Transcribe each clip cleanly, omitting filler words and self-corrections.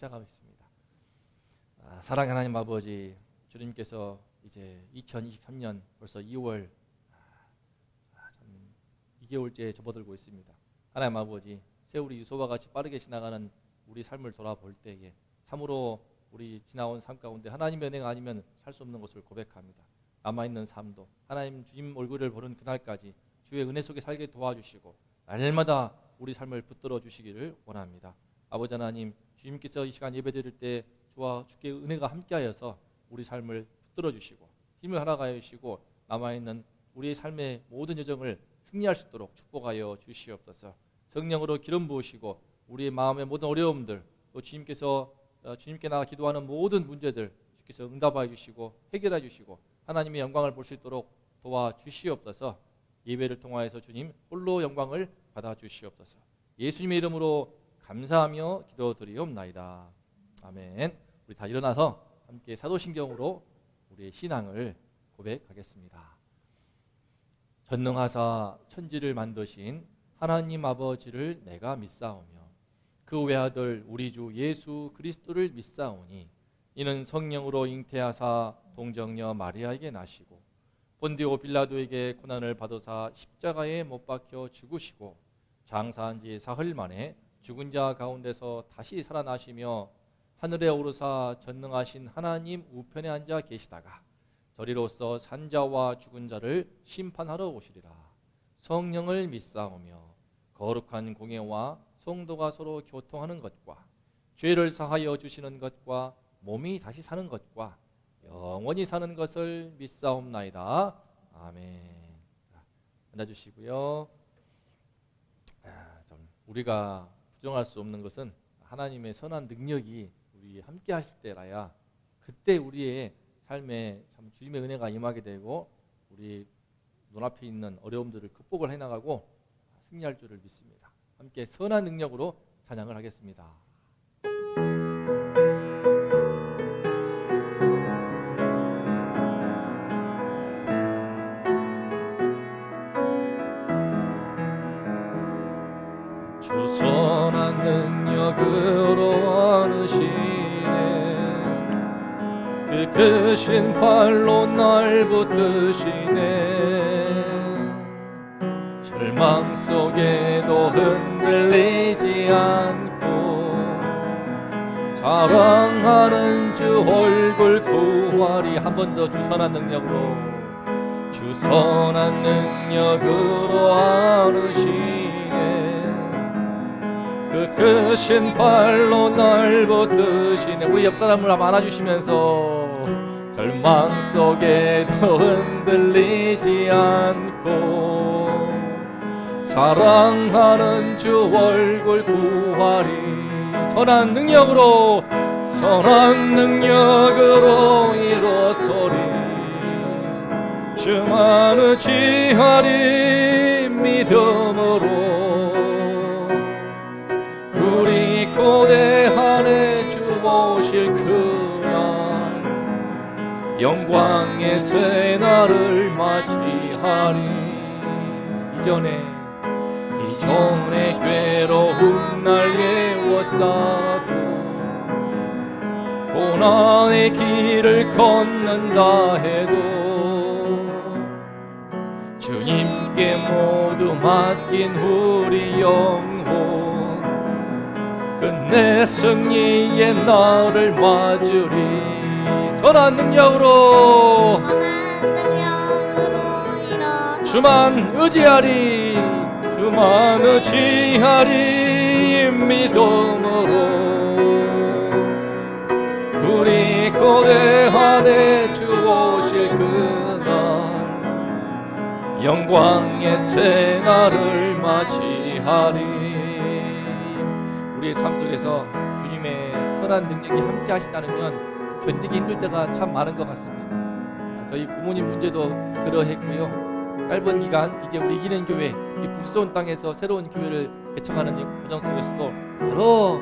시작하겠습니다. 사랑하는 하나님 아버지, 주님께서 이제 2023년 벌써 2월 2개월째 접어들고 있습니다. 하나님 아버지, 세월이 유소와 같이 빠르게 지나가는 우리 삶을 돌아볼 때에 참으로 우리 지나온 삶 가운데 하나님의 은혜가 아니면 살 수 없는 것을 고백합니다. 남아있는 삶도 하나님 주님 얼굴을 보는 그날까지 주의 은혜 속에 살게 도와주시고 날마다 우리 삶을 붙들어 주시기를 원합니다. 아버지 하나님, 주님께서 이 시간 예배드릴 때 주와 주께 은혜가 함께하여서 우리 삶을 붙들어 주시고 힘을 허락하여 주시고 남아있는 우리의 삶의 모든 여정을 승리할 수 있도록 축복하여 주시옵소서. 성령으로 기름 부으시고 우리의 마음의 모든 어려움들, 또 주님께서 주님께 나가 기도하는 모든 문제들 주께서 응답하여 주시고 해결해 주시고 하나님의 영광을 볼 수 있도록 도와주시옵소서. 예배를 통하여서 주님 홀로 영광을 받아 주시옵소서. 예수님의 이름으로 감사하며 기도드리옵나이다. 아멘. 우리 다 일어나서 함께 사도신경으로 우리의 신앙을 고백하겠습니다. 전능하사 천지를 만드신 하나님 아버지를 내가 믿사오며 그 외아들 우리 주 예수 그리스도를 믿사오니 이는 성령으로 잉태하사 동정녀 마리아에게 나시고 본디오 빌라도에게 고난을 받으사 십자가에 못 박혀 죽으시고 장사한 지 사흘 만에 죽은 자 가운데서 다시 살아나시며 하늘에 오르사 전능하신 하나님 우편에 앉아 계시다가 저리로서 산자와 죽은 자를 심판하러 오시리라. 성령을 믿사오며 거룩한 공예와 성도가 서로 교통하는 것과 죄를 사하여 주시는 것과 몸이 다시 사는 것과 영원히 사는 것을 믿사옵나이다. 아멘. 앉아주시고요. 우리가 부정할 수 없는 것은 하나님의 선한 능력이 우리 함께 하실 때라야 그때 우리의 삶에 참 주님의 은혜가 임하게 되고 우리 눈앞에 있는 어려움들을 극복을 해나가고 승리할 줄을 믿습니다. 함께 선한 능력으로 찬양을 하겠습니다. 주 선한 능력으로 어르시네 그 크신 팔로 날 붙드시네 절망 속에도 흔들리지 않고 사랑하는 주 얼굴 구하리. 한 번 더 주 선한 능력으로 주 선한 능력으로 아르시네 그 크신 팔로 날 붙드시네. 우리 옆 사람을 한번 안아주시면서 절망 속에도 흔들리지 않고 사랑하는 주 얼굴 구하리. 선한 능력으로 일어서리 주만 의지하리 믿음으로 우리 고대한에 주 오실 그날 영광의 새날을 맞이하리. 이전에 괴로운 날 애워싸고 고난의 길을 걷는다 해도 주님께 모두 맡긴 우리 영혼 끝내 승리의 날을 맞으리. 선한 능력으로 주만 의지하리 믿음으로 우리 고대한에 주 오실 그날 영광의 새날을 맞이하리. 우리의 삶 속에서 주님의 선한 능력이 함께 하시다면 견디기 힘들 때가 참 많은 것 같습니다. 저희 부모님 문제도 그러했고요. 짧은 기간 이제 우리 이기는 교회 이 북소원 땅에서 새로운 교회를 개척하는 이 과정 속에서도 여러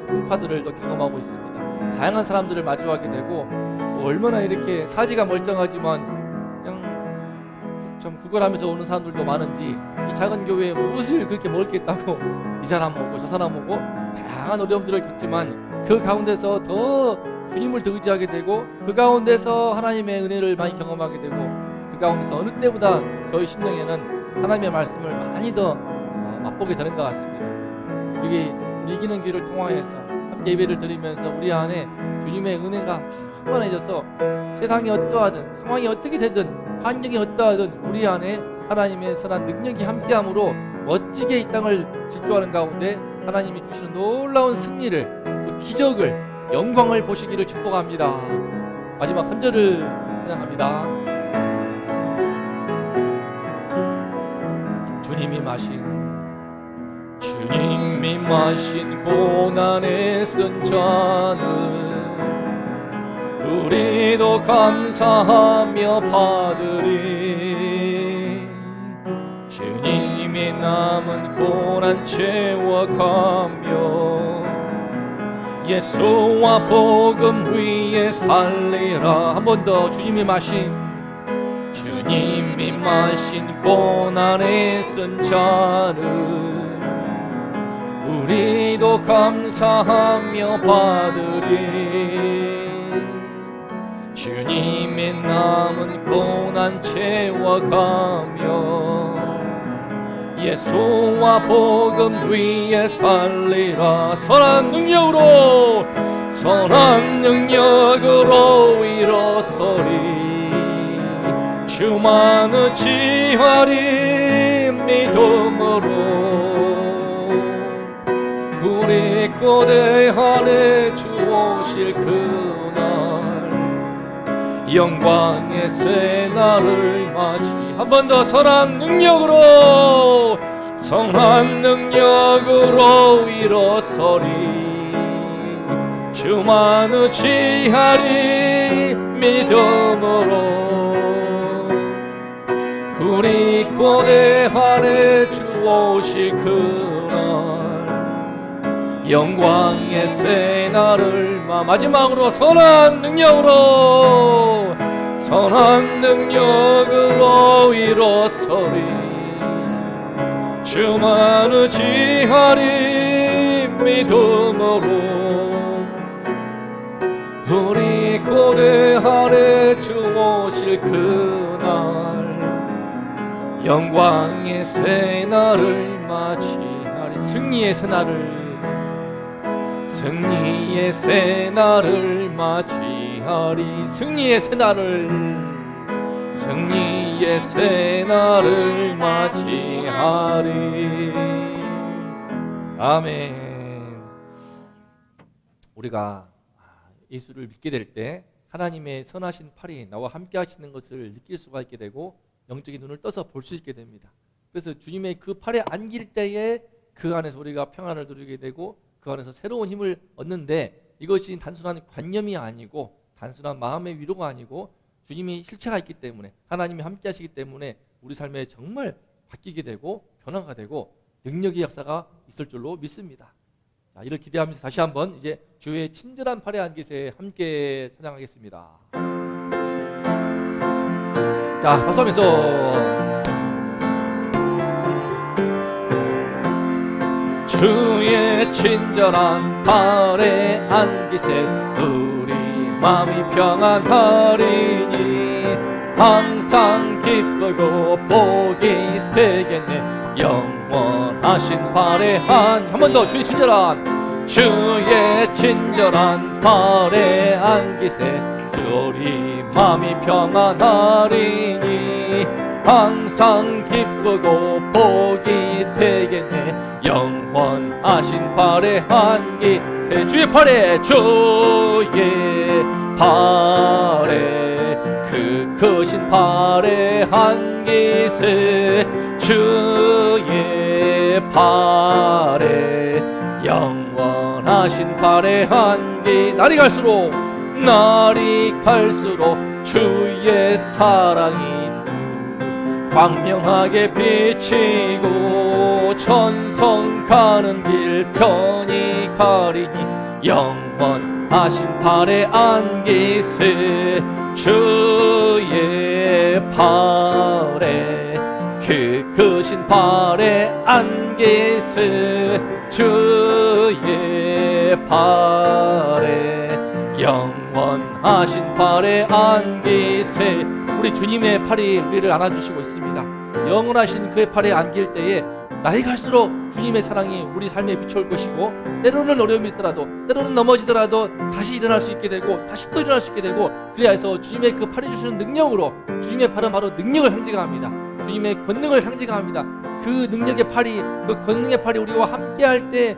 풍파들을 또 경험하고 있습니다. 다양한 사람들을 마주하게 되고 얼마나 이렇게 사지가 멀쩡하지만 그냥 좀 구걸하면서 오는 사람들도 많은지 이 작은 교회에 무엇을 그렇게 먹을 게 있다고 이 사람 오고 저 사람 오고 다양한 어려움들을 겪지만 그 가운데서 더 주님을 더 의지하게 되고 그 가운데서 하나님의 은혜를 많이 경험하게 되고 그 가운데서 어느 때보다 저희 심령에는 하나님의 말씀을 많이 더 맛보게 되는 것 같습니다. 우리 이기는 길을 통하여서 함께 예배를 드리면서 우리 안에 주님의 은혜가 충만해져서 세상이 어떠하든 상황이 어떻게 되든 환경이 어떠하든 우리 안에 하나님의 선한 능력이 함께함으로 멋지게 이 땅을 질주하는 가운데 하나님이 주시는 놀라운 승리를, 그 기적을, 영광을 보시기를 축복합니다. 마지막 3절을 찬양합니다. 주님이 마신 고난의 쓴 잔을 우리도 감사하며 받으리. 주님이 남은 고난 채워가며 예수와 복음 위에 살리라. 한 번 더. 주님이 마신 고난의 쓴 잔을 우리도 감사하며 받으리. 주님의 남은 고난 채워가며 예수와 복음 위에 살리라. 선한 능력으로 일어서리. 주만 의지하리. 믿음으로 우리 고대 안에 주 오실 그날 영광의 새날을 맞이. 한 번 더. 선한 능력으로 일어서리. 주만 의지하리. 믿음으로 우리 고대 안에 주 오실 그날 영광의 새날을 마지막으로 선한 능력으로 일어서리. 주만 의지하리. 믿음으로 우리 고대 안에 주 오실 그날 영광의 새날을 맞이하리. 승리의 새날을 맞이하리. 승리의 새날을 맞이하리. 아멘. 우리가 예수를 믿게 될 때 하나님의 선하신 팔이 나와 함께 하시는 것을 느낄 수가 있게 되고 영적인 눈을 떠서 볼 수 있게 됩니다. 그래서 주님의 그 팔에 안길 때에 그 안에서 우리가 평안을 누리게 되고 그 안에서 새로운 힘을 얻는데, 이것이 단순한 관념이 아니고 단순한 마음의 위로가 아니고 주님이 실체가 있기 때문에, 하나님이 함께 하시기 때문에 우리 삶에 정말 바뀌게 되고 변화가 되고 능력의 역사가 있을 줄로 믿습니다. 자, 이를 기대하면서 다시 한번 이제 주의 친절한 팔에 안기세 함께 찬양하겠습니다. 자, 박수하면서 주의 친절한 팔에 안기세 우리 마음이 평안하리니 항상 기쁘고 복이 되겠네. 영원하신 팔에 한 번 더. 주의 친절한 팔에 안기세 우리 마음이 평안하리니 항상 기쁘고 복이 되겠네. 영원하신 팔에 안기세. 주의 팔에 그 크신 팔에 안기세. 주의 팔에 영원하신 팔에 안기. 날이 갈수록 주의 사랑이 광명하게 비치고 천성 가는 길 편히 가리니 영원하신 팔에 안기세. 주의 팔에 그 크신 팔에 안기세. 주의 주의 팔에 영원하신 팔에 안기세. 우리 주님의 팔이 우리를 안아주시고 있습니다. 영원하신 그의 팔에 안길 때에 나이 갈수록 주님의 사랑이 우리 삶에 비춰올 것이고, 때로는 어려움이 있더라도, 때로는 넘어지더라도 다시 일어날 수 있게 되고, 다시 또 일어날 수 있게 되고, 그래야 해서 주님의 그 팔이 주시는 능력으로, 주님의 팔은 바로 능력을 상징합니다. 주님의 권능을 상징합니다. 그 능력의 팔이, 그 권능의 팔이 우리와 함께 할 때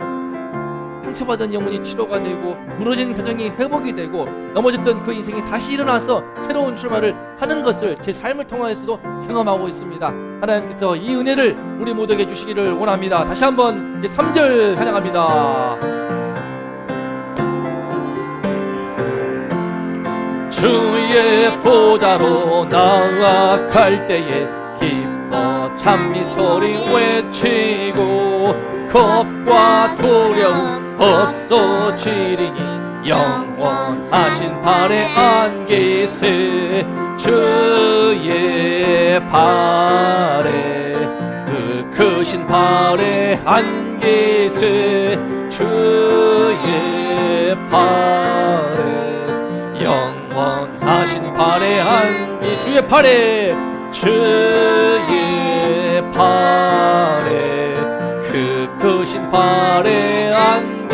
상처받은 영혼이 치료가 되고, 무너진 가정이 회복이 되고, 넘어졌던 그 인생이 다시 일어나서 새로운 출발을 하는 것을 제 삶을 통하여서도 경험하고 있습니다. 하나님께서 이 은혜를 우리 모두에게 주시기를 원합니다. 다시 한번 이제 3절 찬양합니다. 주의 보좌로 나아갈 때에 기뻐 찬미 소리 외치고, 겁과 두려움 없어지리니 영원하신 팔에 안기세. 주의 팔에, 그 크신 팔에 안기세. 주의 팔에 영원하신 팔에 안기. 주의 팔에, 주의 팔에, 그 크신 팔에 안기세.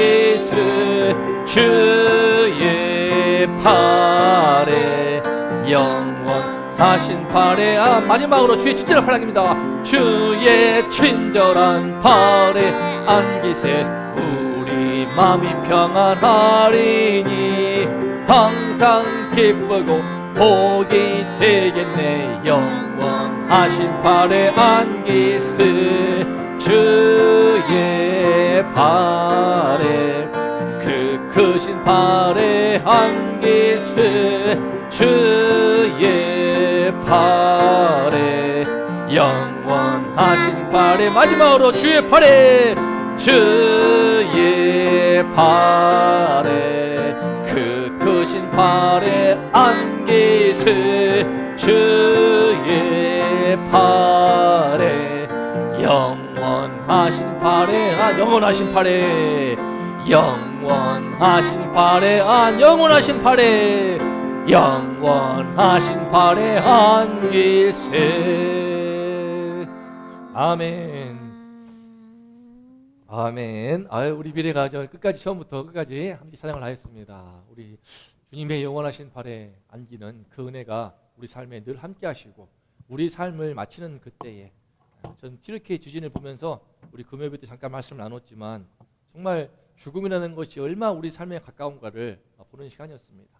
주의 팔에 영원하신 팔에 마지막으로 주의 친절한 팔입니다. 주의 친절한 팔에 안기세. 우리 마음이 평안하리니 항상 기쁘고 복이 되겠네. 영원하신 팔에 안기세. 주의 팔에, 그 크신 팔에 안기세. 주의 팔에 영원하신 팔에, 마지막으로 주의 팔에, 주의 팔에, 그 크신 팔에 안기세. 주의 팔에 영원하신 팔에 영원하신 팔에, 영원하신 팔에 영원하신 팔에, 영원하신 팔에 안기세. 아멘. 아멘. 우리 미래가 끝까지, 처음부터 끝까지 함께 찬양을 하였습니다. 우리 주님의 영원하신 팔에 안기는 그 은혜가 우리 삶에 늘 함께 하시고, 우리 삶을 마치는 그때에, 전 튀르키예 지진을 보면서 우리 금요일 때 잠깐 말씀을 나눴지만, 정말 죽음이라는 것이 얼마 우리 삶에 가까운가를 보는 시간이었습니다.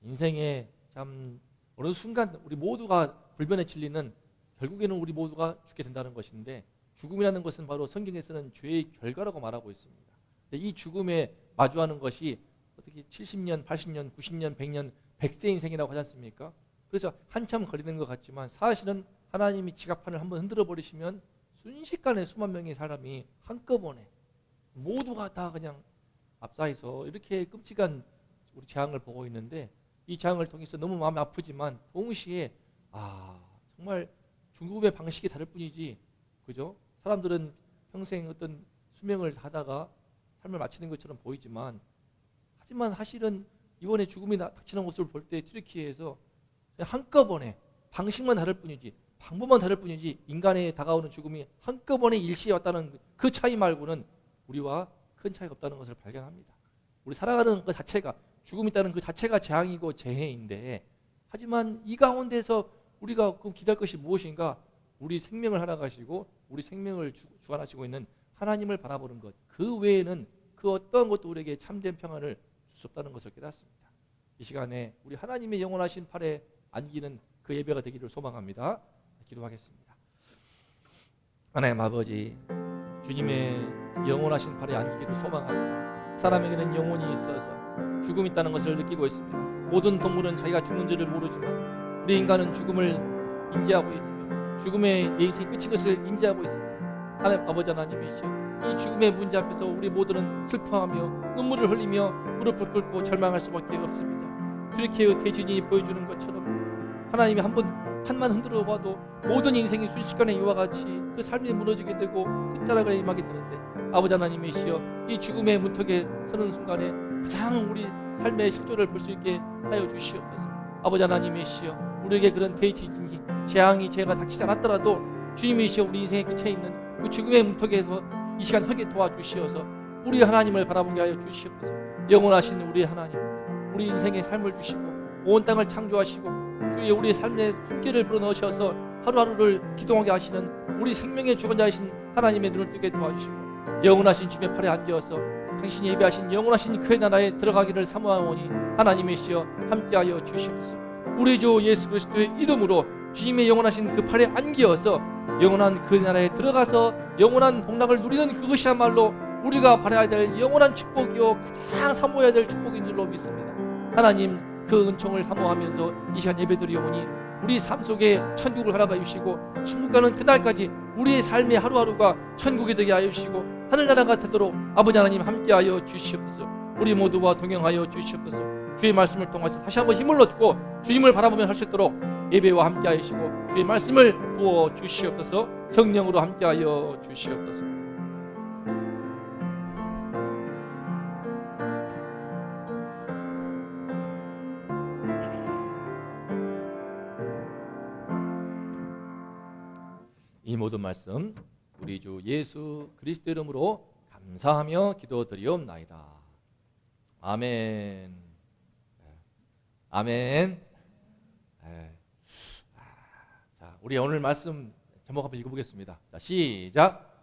인생에 참 어느 순간 우리 모두가 불변에 질리는, 결국에는 우리 모두가 죽게 된다는 것인데, 죽음이라는 것은 바로 성경에서는 죄의 결과라고 말하고 있습니다. 이 죽음에 마주하는 것이 어떻게 70년, 80년, 90년, 100년, 100세 인생이라고 하지 않습니까? 그래서 한참 걸리는 것 같지만, 사실은 하나님이 지갑판을 한번 흔들어 버리시면 순식간에 수만 명의 사람이 한꺼번에 모두가 다 그냥 압사해서 이렇게 끔찍한 우리 재앙을 보고 있는데, 이 재앙을 통해서 너무 마음이 아프지만 동시에 정말 죽음의 방식이 다를 뿐이지, 그죠? 사람들은 평생 어떤 수명을 하다가 삶을 마치는 것처럼 보이지만, 하지만 사실은 이번에 죽음이 닥치는 모습을 볼 때 튀르키예에서 한꺼번에, 방식만 다를 뿐이지, 방법만 다를 뿐이지, 인간에 다가오는 죽음이 한꺼번에 일시에 왔다는 그 차이 말고는 우리와 큰 차이가 없다는 것을 발견합니다. 우리 살아가는 그 자체가, 죽음이 있다는 그 자체가 재앙이고 재해인데, 하지만 이 가운데서 우리가 기대할 것이 무엇인가? 우리 생명을 살아가시고 우리 생명을 주관하시고 있는 하나님을 바라보는 것, 그 외에는 그 어떤 것도 우리에게 참된 평안을 줄 수 없다는 것을 깨닫습니다. 이 시간에 우리 하나님의 영원하신 팔에 안기는 그 예배가 되기를 소망합니다. 기도하겠습니다. 하나님 아버지, 주님의 영원하신 팔에 안기기를 소망합니다. 사람에게는 영혼이 있어서 죽음이 있다는 것을 느끼고 있습니다. 모든 동물은 자기가 죽는 줄을 모르지만, 우리 인간은 죽음을 인지하고 있으며 죽음의 내 인생이 끝인 것을 인지하고 있습니다. 하나님 아버지 하나님이시여, 이 죽음의 문제 앞에서 우리 모두는 슬퍼하며 눈물을 흘리며 무릎을 꿇고 절망할 수밖에 없습니다. 튀르키예 대지진이 보여주는 것처럼 하나님이 판만 흔들어 봐도 모든 인생이 순식간에 이와 같이 그 삶이 무너지게 되고 끝자락을 임하게 되는데, 아버지 하나님이시여, 이 죽음의 문턱에 서는 순간에 가장 우리 삶의 실존을 볼 수 있게 하여 주시옵소서. 아버지 하나님이시여, 우리에게 그런 대지진이 재앙이 죄가 닥치지 않았더라도 주님이시여 우리 인생의 끝에 있는 그 죽음의 문턱에서 이 시간 하게 도와주시어서 우리 하나님을 바라보게 하여 주시옵소서. 영원하신 우리 하나님, 우리 인생의 삶을 주시고 온 땅을 창조하시고 주의 우리 삶의 숨결을 불어넣으셔서 하루하루를 기동하게 하시는 우리 생명의 주관자이신 하나님의 눈을 뜨게 도와주시고 영원하신 주님의 팔에 앉아서 당신이 예배하신 영원하신 그의 나라에 들어가기를 사모하오니 하나님이시여 함께하여 주시옵소서. 우리 주 예수 그리스도의 이름으로 주님의 영원하신 그 팔에 안기어서 영원한 그 나라에 들어가서 영원한 복락을 누리는 그것이야말로 우리가 바라야 될 영원한 축복이요 가장 사모해야 될 축복인 줄로 믿습니다. 하나님, 그 은총을 사모하면서 이 시간 예배드리오니 우리 삶 속에 천국을 허락하여 주시고 천국 가는 그날까지 우리의 삶의 하루하루가 천국이 되게 하여 주시고 하늘나라가 되도록 아버지 하나님 함께하여 주시옵소서. 우리 모두와 동행하여 주시옵소서. 주의 말씀을 통해서 다시 한번 힘을 얻고 주님을 바라보며 할 수 있도록 예배와 함께하여 주시고 주의 말씀을 부어 주시옵소서. 성령으로 함께하여 주시옵소서. 이 모든 말씀 우리 주 예수 그리스도 이름으로 감사하며 기도드리옵나이다. 아멘. 아멘. 자, 우리 오늘 말씀 제목 한번 읽어보겠습니다. 자, 시작.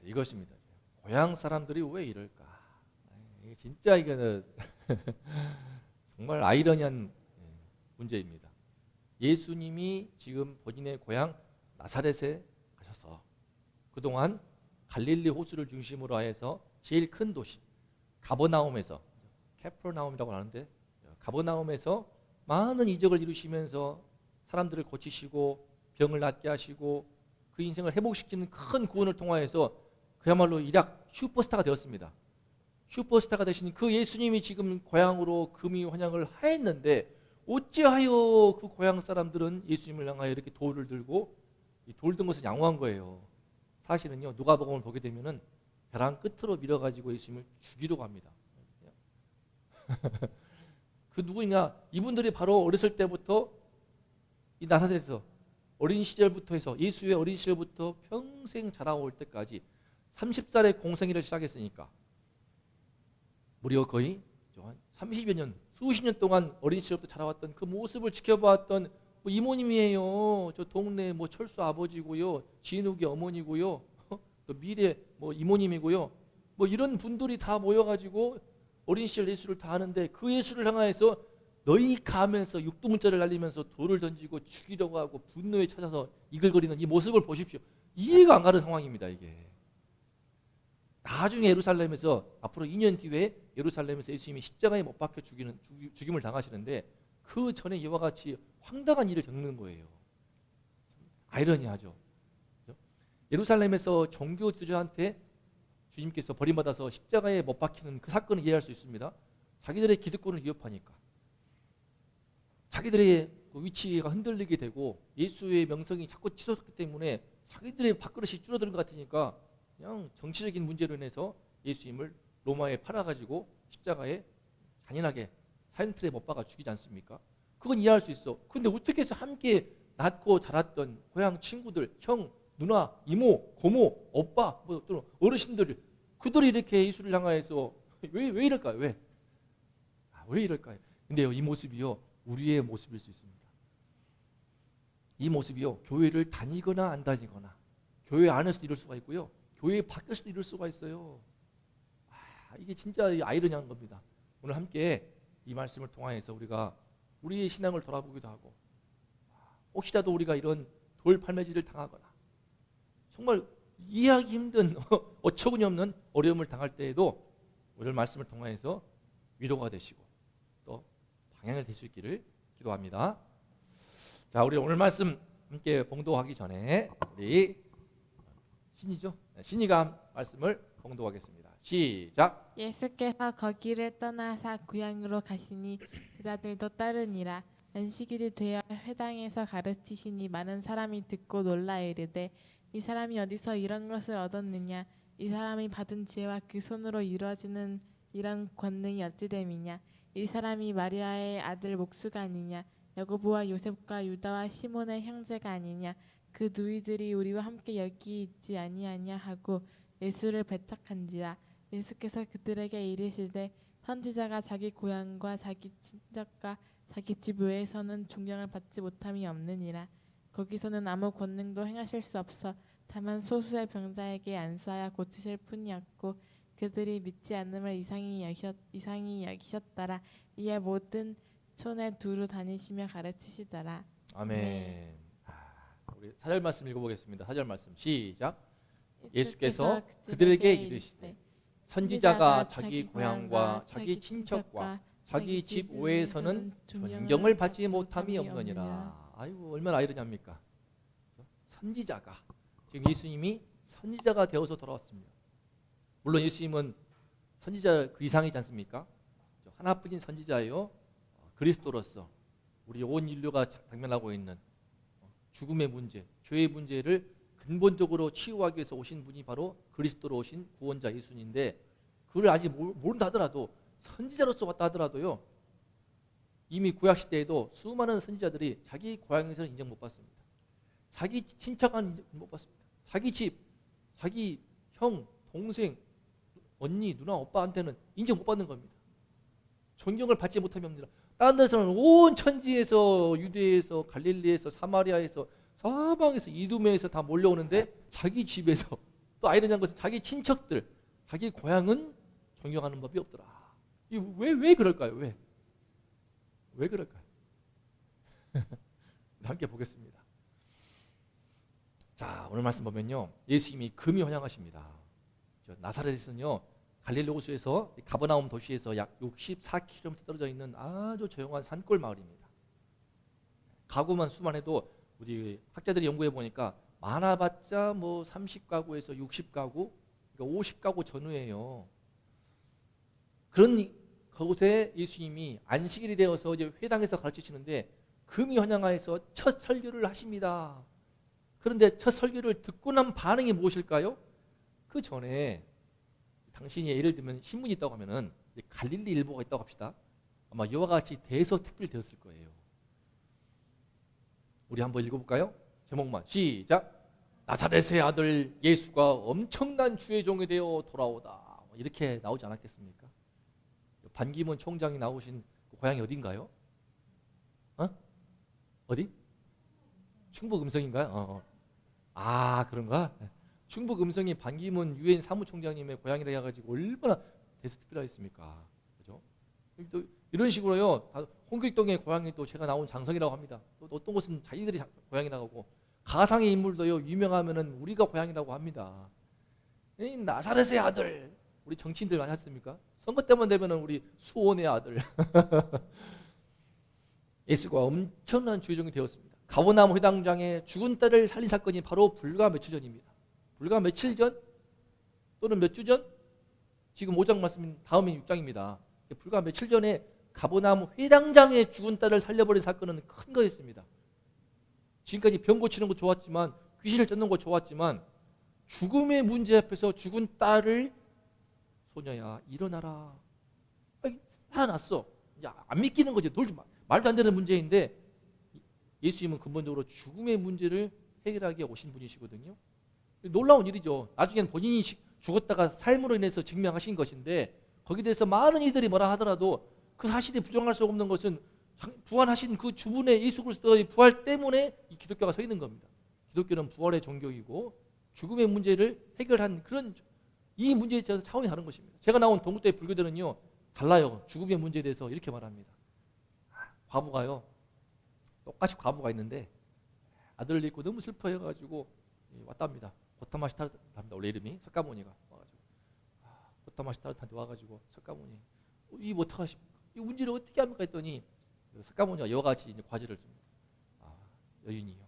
이것입니다. 고향 사람들이 왜 이럴까? 진짜 이거는 정말 아이러니한 문제입니다. 예수님이 지금 본인의 고향 나사렛에 가셔서 그동안 갈릴리 호수를 중심으로 해서 제일 큰 도시 가버나움에서, 캐퍼나움이라고 하는데, 가버나움에서 많은 이적을 이루시면서 사람들을 고치시고 병을 낫게 하시고 그 인생을 회복시키는 큰 구원을 통하여서 그야말로 일약 슈퍼스타가 되었습니다. 슈퍼스타가 되신 그 예수님이 지금 고향으로 금이 환영을 하였는데 어찌하여 그 고향 사람들은 예수님을 향하여 이렇게 돌을 들고, 이 돌 든 것은 양호한 거예요. 사실은요, 누가복음을 보게 되면은 벼랑 끝으로 밀어가지고 예수님을 죽이려고 합니다. 그 누구냐? 이분들이 바로 어렸을 때부터 이 나사렛에서 어린 시절부터 해서 예수의 어린 시절부터 평생 자라올 때까지 30살의 공생애를 시작했으니까 무려 거의 30여 년, 수십 년 동안 어린 시절부터 자라왔던 그 모습을 지켜보았던 뭐 이모님이에요. 저 동네 뭐 철수 아버지고요, 진욱이 어머니고요, 또 미래 뭐 이모님이고요. 뭐 이런 분들이 다 모여가지고 어린 시절 예수를 다 하는데 그 예수를 향하여서 너희 가면서 육두문자를 날리면서 돌을 던지고 죽이려고 하고 분노에 찾아서 이글거리는 이 모습을 보십시오. 이해가 안 가는 상황입니다. 이게 나중에 예루살렘에서 앞으로 2년 뒤에 예루살렘에서 예수님이 십자가에 못 박혀 죽임을 당하시는데 그 전에 이와 같이 황당한 일을 겪는 거예요. 아이러니하죠. 예루살렘에서 종교 지도자한테 주님께서 버림받아서 십자가에 못 박히는 그 사건을 이해할 수 있습니다. 자기들의 기득권을 위협하니까 자기들의 그 위치가 흔들리게 되고 예수의 명성이 자꾸 치솟았기 때문에 자기들의 밥그릇이 줄어드는 것 같으니까 그냥 정치적인 문제로 인해서 예수님을 로마에 팔아가지고 십자가에 잔인하게 사형틀에 못 박아 죽이지 않습니까? 그건 이해할 수 있어. 근데 어떻게 해서 함께 낳고 자랐던 고향 친구들, 형, 누나, 이모, 고모, 오빠, 뭐 또는 어르신들, 그들이 이렇게 예수를 향하여서 왜 이럴까요? 왜 이럴까요? 근데요, 이 모습이요, 우리의 모습일 수 있습니다. 이 모습이요, 교회를 다니거나 안 다니거나, 교회 안에서도 이럴 수가 있고요, 교회 밖에서도 이럴 수가 있어요. 이게 진짜 아이러니한 겁니다. 오늘 함께 이 말씀을 통하여서 우리가 우리의 신앙을 돌아보기도 하고, 혹시라도 우리가 이런 돌팔매질을 당하거나 정말 이해하기 힘든 어처구니 없는 어려움을 당할 때에도 오늘 말씀을 통하여서 위로가 되시고 또 방향을 될 수 있기를 기도합니다. 자, 우리 오늘 말씀 함께 봉독하기 전에 우리 신이죠? 신이가 말씀을 봉독하겠습니다. 시작. 예수께서 거기를 떠나사 고향으로 가시니 제자들도 따르니라. 안식일이 되어 회당에서 가르치시니 많은 사람이 듣고 놀라 이르되 이 사람이 어디서 이런 것을 얻었느냐? 이 사람이 받은 지혜와 그 손으로 이루어지는 이런 권능이 어찌 됨이냐? 이 사람이 마리아의 아들 목수가 아니냐? 야고보와 요셉과 유다와 시몬의 형제가 아니냐? 그 누이들이 우리와 함께 여기 있지 아니하냐 하고 예수를 배척한지라. 예수께서 그들에게 이르시되 선지자가 자기 고향과 자기 친척과 자기 집 외에서는 존경을 받지 못함이 없느니라. 거기서는 아무 권능도 행하실 수 없어 다만 소수의 병자에게 안수하여 고치실 뿐이었고 그들이 믿지 않음을 이상히 여기셨더라. 이에 모든 촌에 두루 다니시며 가르치시더라. 아멘. 네. 우리 4절 말씀 읽어보겠습니다. 4절 말씀 시작. 예수께서 예수께서 그들에게 이르시되 선지자가 자기 고향과 자기 친척과 자기 집 외에서는 존경을 받지 못함이 없느니라. 아이고 얼마나 아이러니합니까? 선지자가 지금 예수님이 선지자가 되어서 돌아왔습니다. 물론 예수님은 선지자 그 이상이지 않습니까? 하나뿐인 선지자요 그리스도로서 우리 온 인류가 당면하고 있는 죽음의 문제, 죄의 문제를 근본적으로 치유하기 위해서 오신 분이 바로 그리스도로 오신 구원자 예수님인데 그걸 아직 모른다 하더라도 선지자로서 왔다 하더라도요 이미 구약시대에도 수많은 선지자들이 자기 고향에서는 인정 못 받습니다. 자기 친척은 인정 못 받습니다. 자기 집, 자기 형, 동생, 언니, 누나, 오빠한테는 인정 못 받는 겁니다. 존경을 받지 못함이 없느니라. 다른 데서는 온 천지에서 유대에서 갈릴리에서 사마리아에서 사방에서 이두메에서 다 몰려오는데 자기 집에서 또 아이러니한 것은 자기 친척들, 자기 고향은 존경하는 법이 없더라. 왜 그럴까요? 왜 그럴까요? 함께 보겠습니다. 자, 오늘 말씀 보면요. 예수님이 금이 환영하십니다. 나사렛은요. 갈릴리 호수에서 가버나움 도시에서 약 64km 떨어져 있는 아주 조용한 산골 마을입니다. 가구만 수만 해도 우리 학자들이 연구해 보니까 많아봤자 뭐 30가구에서 60가구, 그러니까 50가구 전후예요. 그런 그곳에 예수님이 안식일이 되어서 이제 회당에서 가르치시는데 금이 환영하여서 첫 설교를 하십니다. 그런데 첫 설교를 듣고 난 반응이 무엇일까요? 그 전에 당신이 예를 들면 신문이 있다고 하면은 갈릴리 일보가 있다고 합시다. 아마 이와 같이 대서특필 되었을 거예요. 우리 한번 읽어볼까요? 제목만 시작. 나사렛의 아들 예수가 엄청난 주의 종이 되어 돌아오다. 이렇게 나오지 않았겠습니까? 반기문 총장이 나오신 그 고향이 어딘가요? 어디? 충북 음성인가요? 아 그런가? 충북 음성이 반기문 유엔 사무총장님의 고향이라 해가지고 얼마나 대서특필하였습니까? 그죠? 또 이런 식으로요. 홍길동의 고향이 또 제가 나온 장성이라고 합니다. 또 어떤 곳은 자기들이 고향이라고 하고 가상의 인물도요 유명하면은 우리가 고향이라고 합니다. 나사렛의 아들 우리 정치인들 많이 하셨습니까? 선거 때만 되면은 우리 수원의 아들 예수가 엄청난 주의종이 되었습니다. 가버나움 회당장에 죽은 딸을 살린 사건이 바로 불과 며칠 전입니다. 불과 며칠 전 또는 몇 주 전 지금 5장 말씀 다음이 6장입니다. 불과 며칠 전에 가버나움 회당장에 죽은 딸을 살려버린 사건은 큰 거였습니다. 지금까지 병 고치는 거 좋았지만 귀신을 쫓는 거 좋았지만 죽음의 문제 앞에서 죽은 딸을 소녀야 일어나라. 살아났어. 안 믿기는 거지. 말도 안 되는 문제인데 예수님은 근본적으로 죽음의 문제를 해결하기 위해 오신 분이시거든요. 놀라운 일이죠. 나중엔 본인이 죽었다가 삶으로 인해서 증명하신 것인데 거기에 대해서 많은 이들이 뭐라 하더라도 그 사실이 부정할 수 없는 것은 부활하신 그 주분의 예수 그리스도의 부활 때문에 이 기독교가 서 있는 겁니다. 기독교는 부활의 종교이고 죽음의 문제를 해결한 그런 이 문제에 대해서 차원이 다른 것입니다. 제가 나온 동국대 불교들은요 달라요. 죽음의 문제에 대해서 이렇게 말합니다. 과부가요 똑같이 과부가 있는데 아들을 잃고 너무 슬퍼해가지고 왔답니다. 고타마시타르한테 원래 이름이 석가모니가 와가지고 고타마시타르한테 와가지고 석가모니 이 어떡하십니까? 이 문제를 어떻게 합니까? 했더니 석가모니가 이와 같이 이제 과제를 줍니다. 여인이요.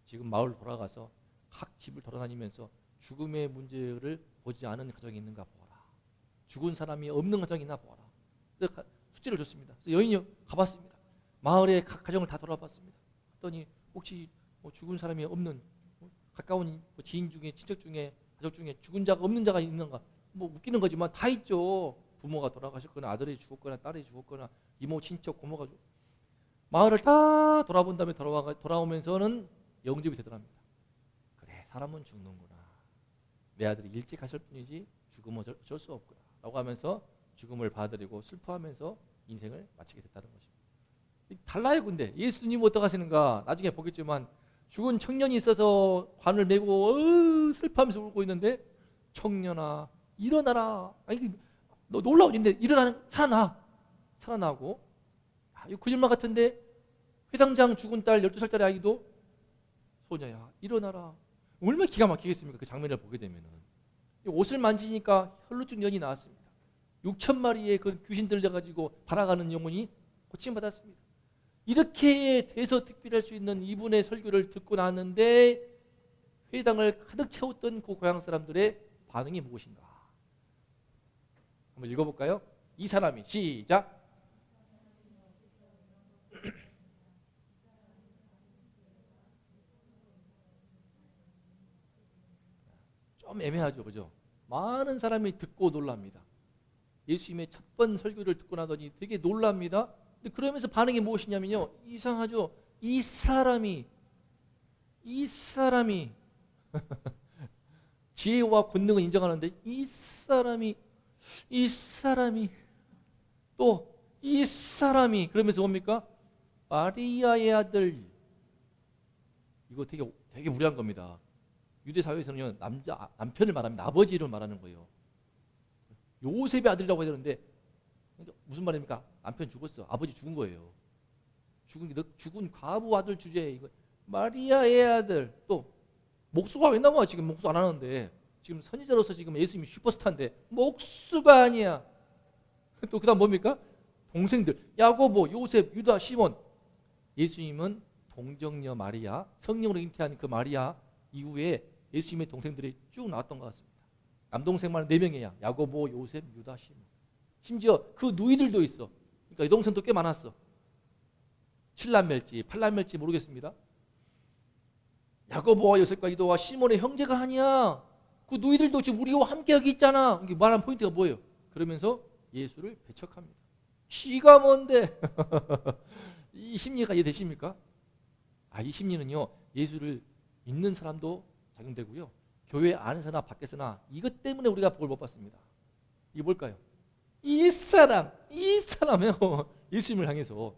지금 마을 돌아가서 각 집을 돌아다니면서 죽음의 문제를 보지 않은 가정이 있는가 보아라. 죽은 사람이 없는 가정이 있나 보아라. 그래서 숙제를 줬습니다. 그래서 여인이 가봤습니다. 마을의 각 가정을 다 돌아봤습니다. 그랬더니 혹시 죽은 사람이 없는 가까운 뭐 지인 중에 친척 중에 가족 중에 죽은 자가 없는 자가 있는가? 뭐 웃기는 거지만 다 있죠. 부모가 돌아가셨거나 아들이 죽었거나 딸이 죽었거나 이모 친척 고모가 마을을 다 돌아본 다음에 돌아오면서는 영접이 되더랍니다. 그래, 사람은 죽는구나. 내 아들이 일찍 가실 뿐이지 죽음은 어쩔 수 없구나 라고 하면서 죽음을 받아들이고 슬퍼하면서 인생을 마치게 됐다는 것입니다. 달라요. 근데 예수님 어떻게 하시는가 나중에 보겠지만 죽은 청년이 있어서 관을 메고 슬퍼하면서 울고 있는데 청년아 일어나라. 아니, 너 놀라운 일인데 살아나고 이거 거짓말 같은데 회장장 죽은 딸 12살짜리 아이도 소녀야 일어나라. 얼마나 기가 막히겠습니까? 그 장면을 보게 되면은 옷을 만지니까 혈루증 연이 나왔습니다. 6,000마리의 그 귀신 들려가지고 달아가는 영혼이 고침받았습니다. 이렇게 대서특필할 수 있는 이분의 설교를 듣고 나왔는데 회당을 가득 채웠던 그 고향 사람들의 반응이 무엇인가? 한번 읽어볼까요? 이 사람이 시작. 좀 애매하죠, 그죠? 많은 사람이 듣고 놀랍니다. 예수님의 첫 번 설교를 듣고 나더니 되게 놀랍니다. 근데 그러면서 반응이 무엇이냐면요, 이상하죠. 이 사람이 지혜와 권능을 인정하는데 이 사람이 또 이 사람이 그러면서 뭡니까? 마리아의 아들. 이거 되게 무리한 겁니다. 유대 사회에서는요, 남편을 말합니다. 아버지를 말하는 거예요. 요셉의 아들이라고 해야 되는데 무슨 말입니까? 남편 죽었어. 아버지 죽은 거예요. 죽은 과부 아들 주제에 이거 마리아의 아들. 또 목수가 왜 나와? 지금 목수 안 하는데 지금 선지자로서 지금 예수님이 슈퍼스타인데 목수가 아니야. 또 그다음 뭡니까? 동생들 야고보, 요셉, 유다, 시몬. 예수님은 동정녀 마리아, 성령으로 잉태한 그 마리아 이후에 예수님의 동생들이 쭉 나왔던 것 같습니다. 남동생만 4명이야. 야고보, 요셉, 유다, 시몬. 심지어 그 누이들도 있어. 그러니까 여동생도 꽤 많았어. 7남매일지 8남매일지 모르겠습니다. 야고보와 요셉과 유다와 시몬의 형제가 아니야. 그 누이들도 지금 우리와 함께 여기 있잖아. 이게 말하는 포인트가 뭐예요? 그러면서 예수를 배척합니다. 씨가 뭔데? 이 심리가 이해되십니까? 이 심리는요, 예수를 믿는 사람도 작용되고요, 교회 안에서나 밖에서나 이것 때문에 우리가 복을 못 받습니다. 이게 뭘까요? 이 사람이요, 예수님을 향해서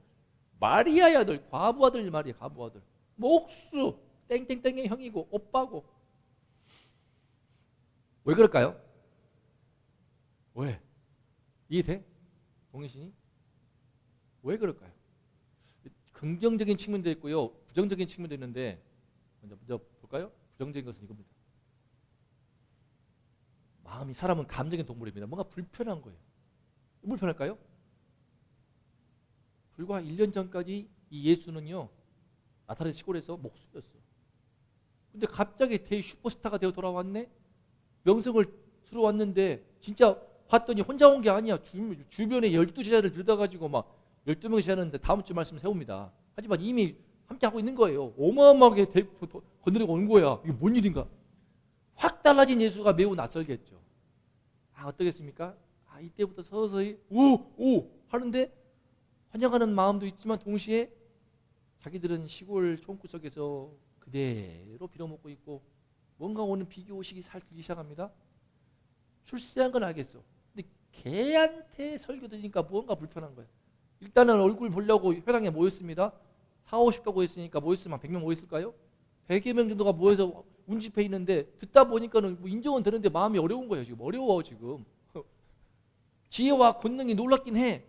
마리아의 아들, 과부 아들 말이에요. 과부 아들, 목수, 땡땡땡의 형이고 오빠고. 왜 그럴까요? 왜? 이해돼? 동희신이? 왜 그럴까요? 긍정적인 측면도 있고요, 부정적인 측면도 있는데 먼저 볼까요? 부정적인 것은 이겁니다. 사람은 감정의 동물입니다. 뭔가 불편한 거예요. 불편할까요? 불과 1년 전까지 이 예수는요, 나사렛 시골에서 목수였어. 근데 갑자기 대슈퍼스타가 되어 돌아왔네? 명성을 들어왔는데 진짜 봤더니 혼자 온 게 아니야. 주변에 12제자를 들여다가지고 막 12명이 제자는데 다음 주 말씀 세웁니다. 하지만 이미 함께 하고 있는 거예요. 어마어마하게 건드리고 온 거야. 이게 뭔 일인가? 확 달라진 예수가 매우 낯설겠죠. 어떻겠습니까? 이때부터 서서히 오 하는데 환영하는 마음도 있지만 동시에 자기들은 시골 촌구석에서 그대로 빌어먹고 있고 뭔가 오는 비교의식이 살 들기 시작합니다. 출세한 건 알겠어. 근데 걔한테 설교 들으니까 뭔가 불편한 거야. 일단은 얼굴 보려고 회당에 모였습니다. 40-50가구 있으니까 모였으면 100명 모였을까요? 100여 명 정도가 모여서 운집해 있는데 듣다 보니까는 뭐 인정은 되는데 마음이 어려운 거예요. 지금 어려워 지금. 지혜와 권능이 놀랍긴 해.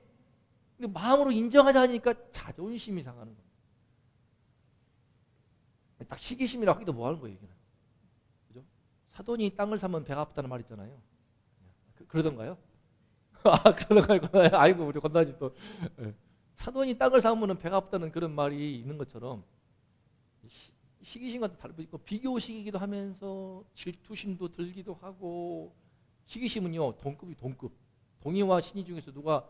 근데 마음으로 인정하자 하니까 자존심이 상하는 거예요. 딱 시기심이라 하기도 뭐 하는 거예요, 이게. 그죠? 사돈이 땅을 사면 배가 아프다는 말 있잖아요. 그러던가요? 그러던가요? 아이고, 우리 건다님 또. 사돈이 땅을 사면 배가 아프다는 그런 말이 있는 것처럼 시기심과 다르고 비교식이기도 하면서 질투심도 들기도 하고. 시기심은요, 동급이 동급. 동의와 신의 중에서 누가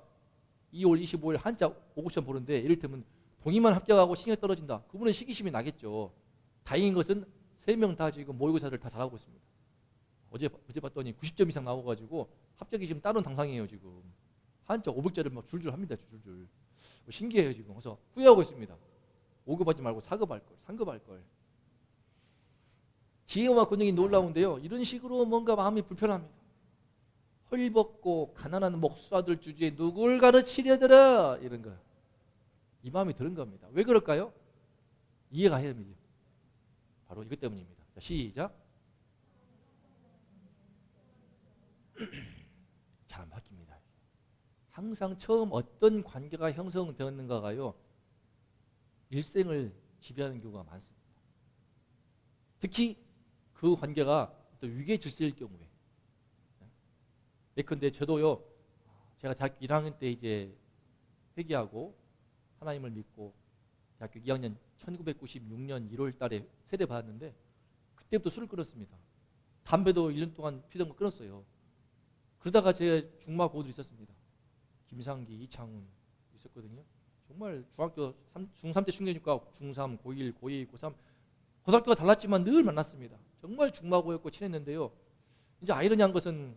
2월 25일 한자 5고시험 보는데 이를테면 동의만 합격하고 신이 떨어진다. 그분은 시기심이 나겠죠. 다행인 것은 3명 다 지금 모의고사를 다 잘하고 있습니다. 어제 봤더니 90점 이상 나와가지고 갑자기 지금 다른 당상이에요. 지금 한자 500자를 막 줄줄 합니다. 줄줄. 신기해요 지금. 그래서 후회하고 있습니다. 5급하지 말고 4급 할 걸, 3급 할 걸. 지혜와 권능이 놀라운데요. 이런 식으로 뭔가 마음이 불편합니다. 헐벗고 가난한 목수아들 주제에 누굴 가르치려더라 이런 거. 이 마음이 드는 겁니다. 왜 그럴까요? 이해가 해야 됩니다. 바로 이것 때문입니다. 자, 시작. 잘 안 바뀝니다. 항상 처음 어떤 관계가 형성되었는가가요. 일생을 지배하는 경우가 많습니다. 특히 그 관계가 또 위계 질서일 경우에. 예컨대 저도요. 제가 대학교 1학년 때 이제 회개하고 하나님을 믿고 대학교 2학년 1996년 1월 달에 세례 받았는데 그때부터 술을 끊었습니다. 담배도 1년 동안 피던 거 끊었어요. 그러다가 제 중마 고들이 있었습니다. 김상기, 이창훈 있었거든요. 정말 중학교 중3 때 충격이니까 중3, 고1, 고2, 고3 고등학교가 달랐지만 늘 만났습니다. 정말 중마고였고 친했는데요. 이제 아이러니한 것은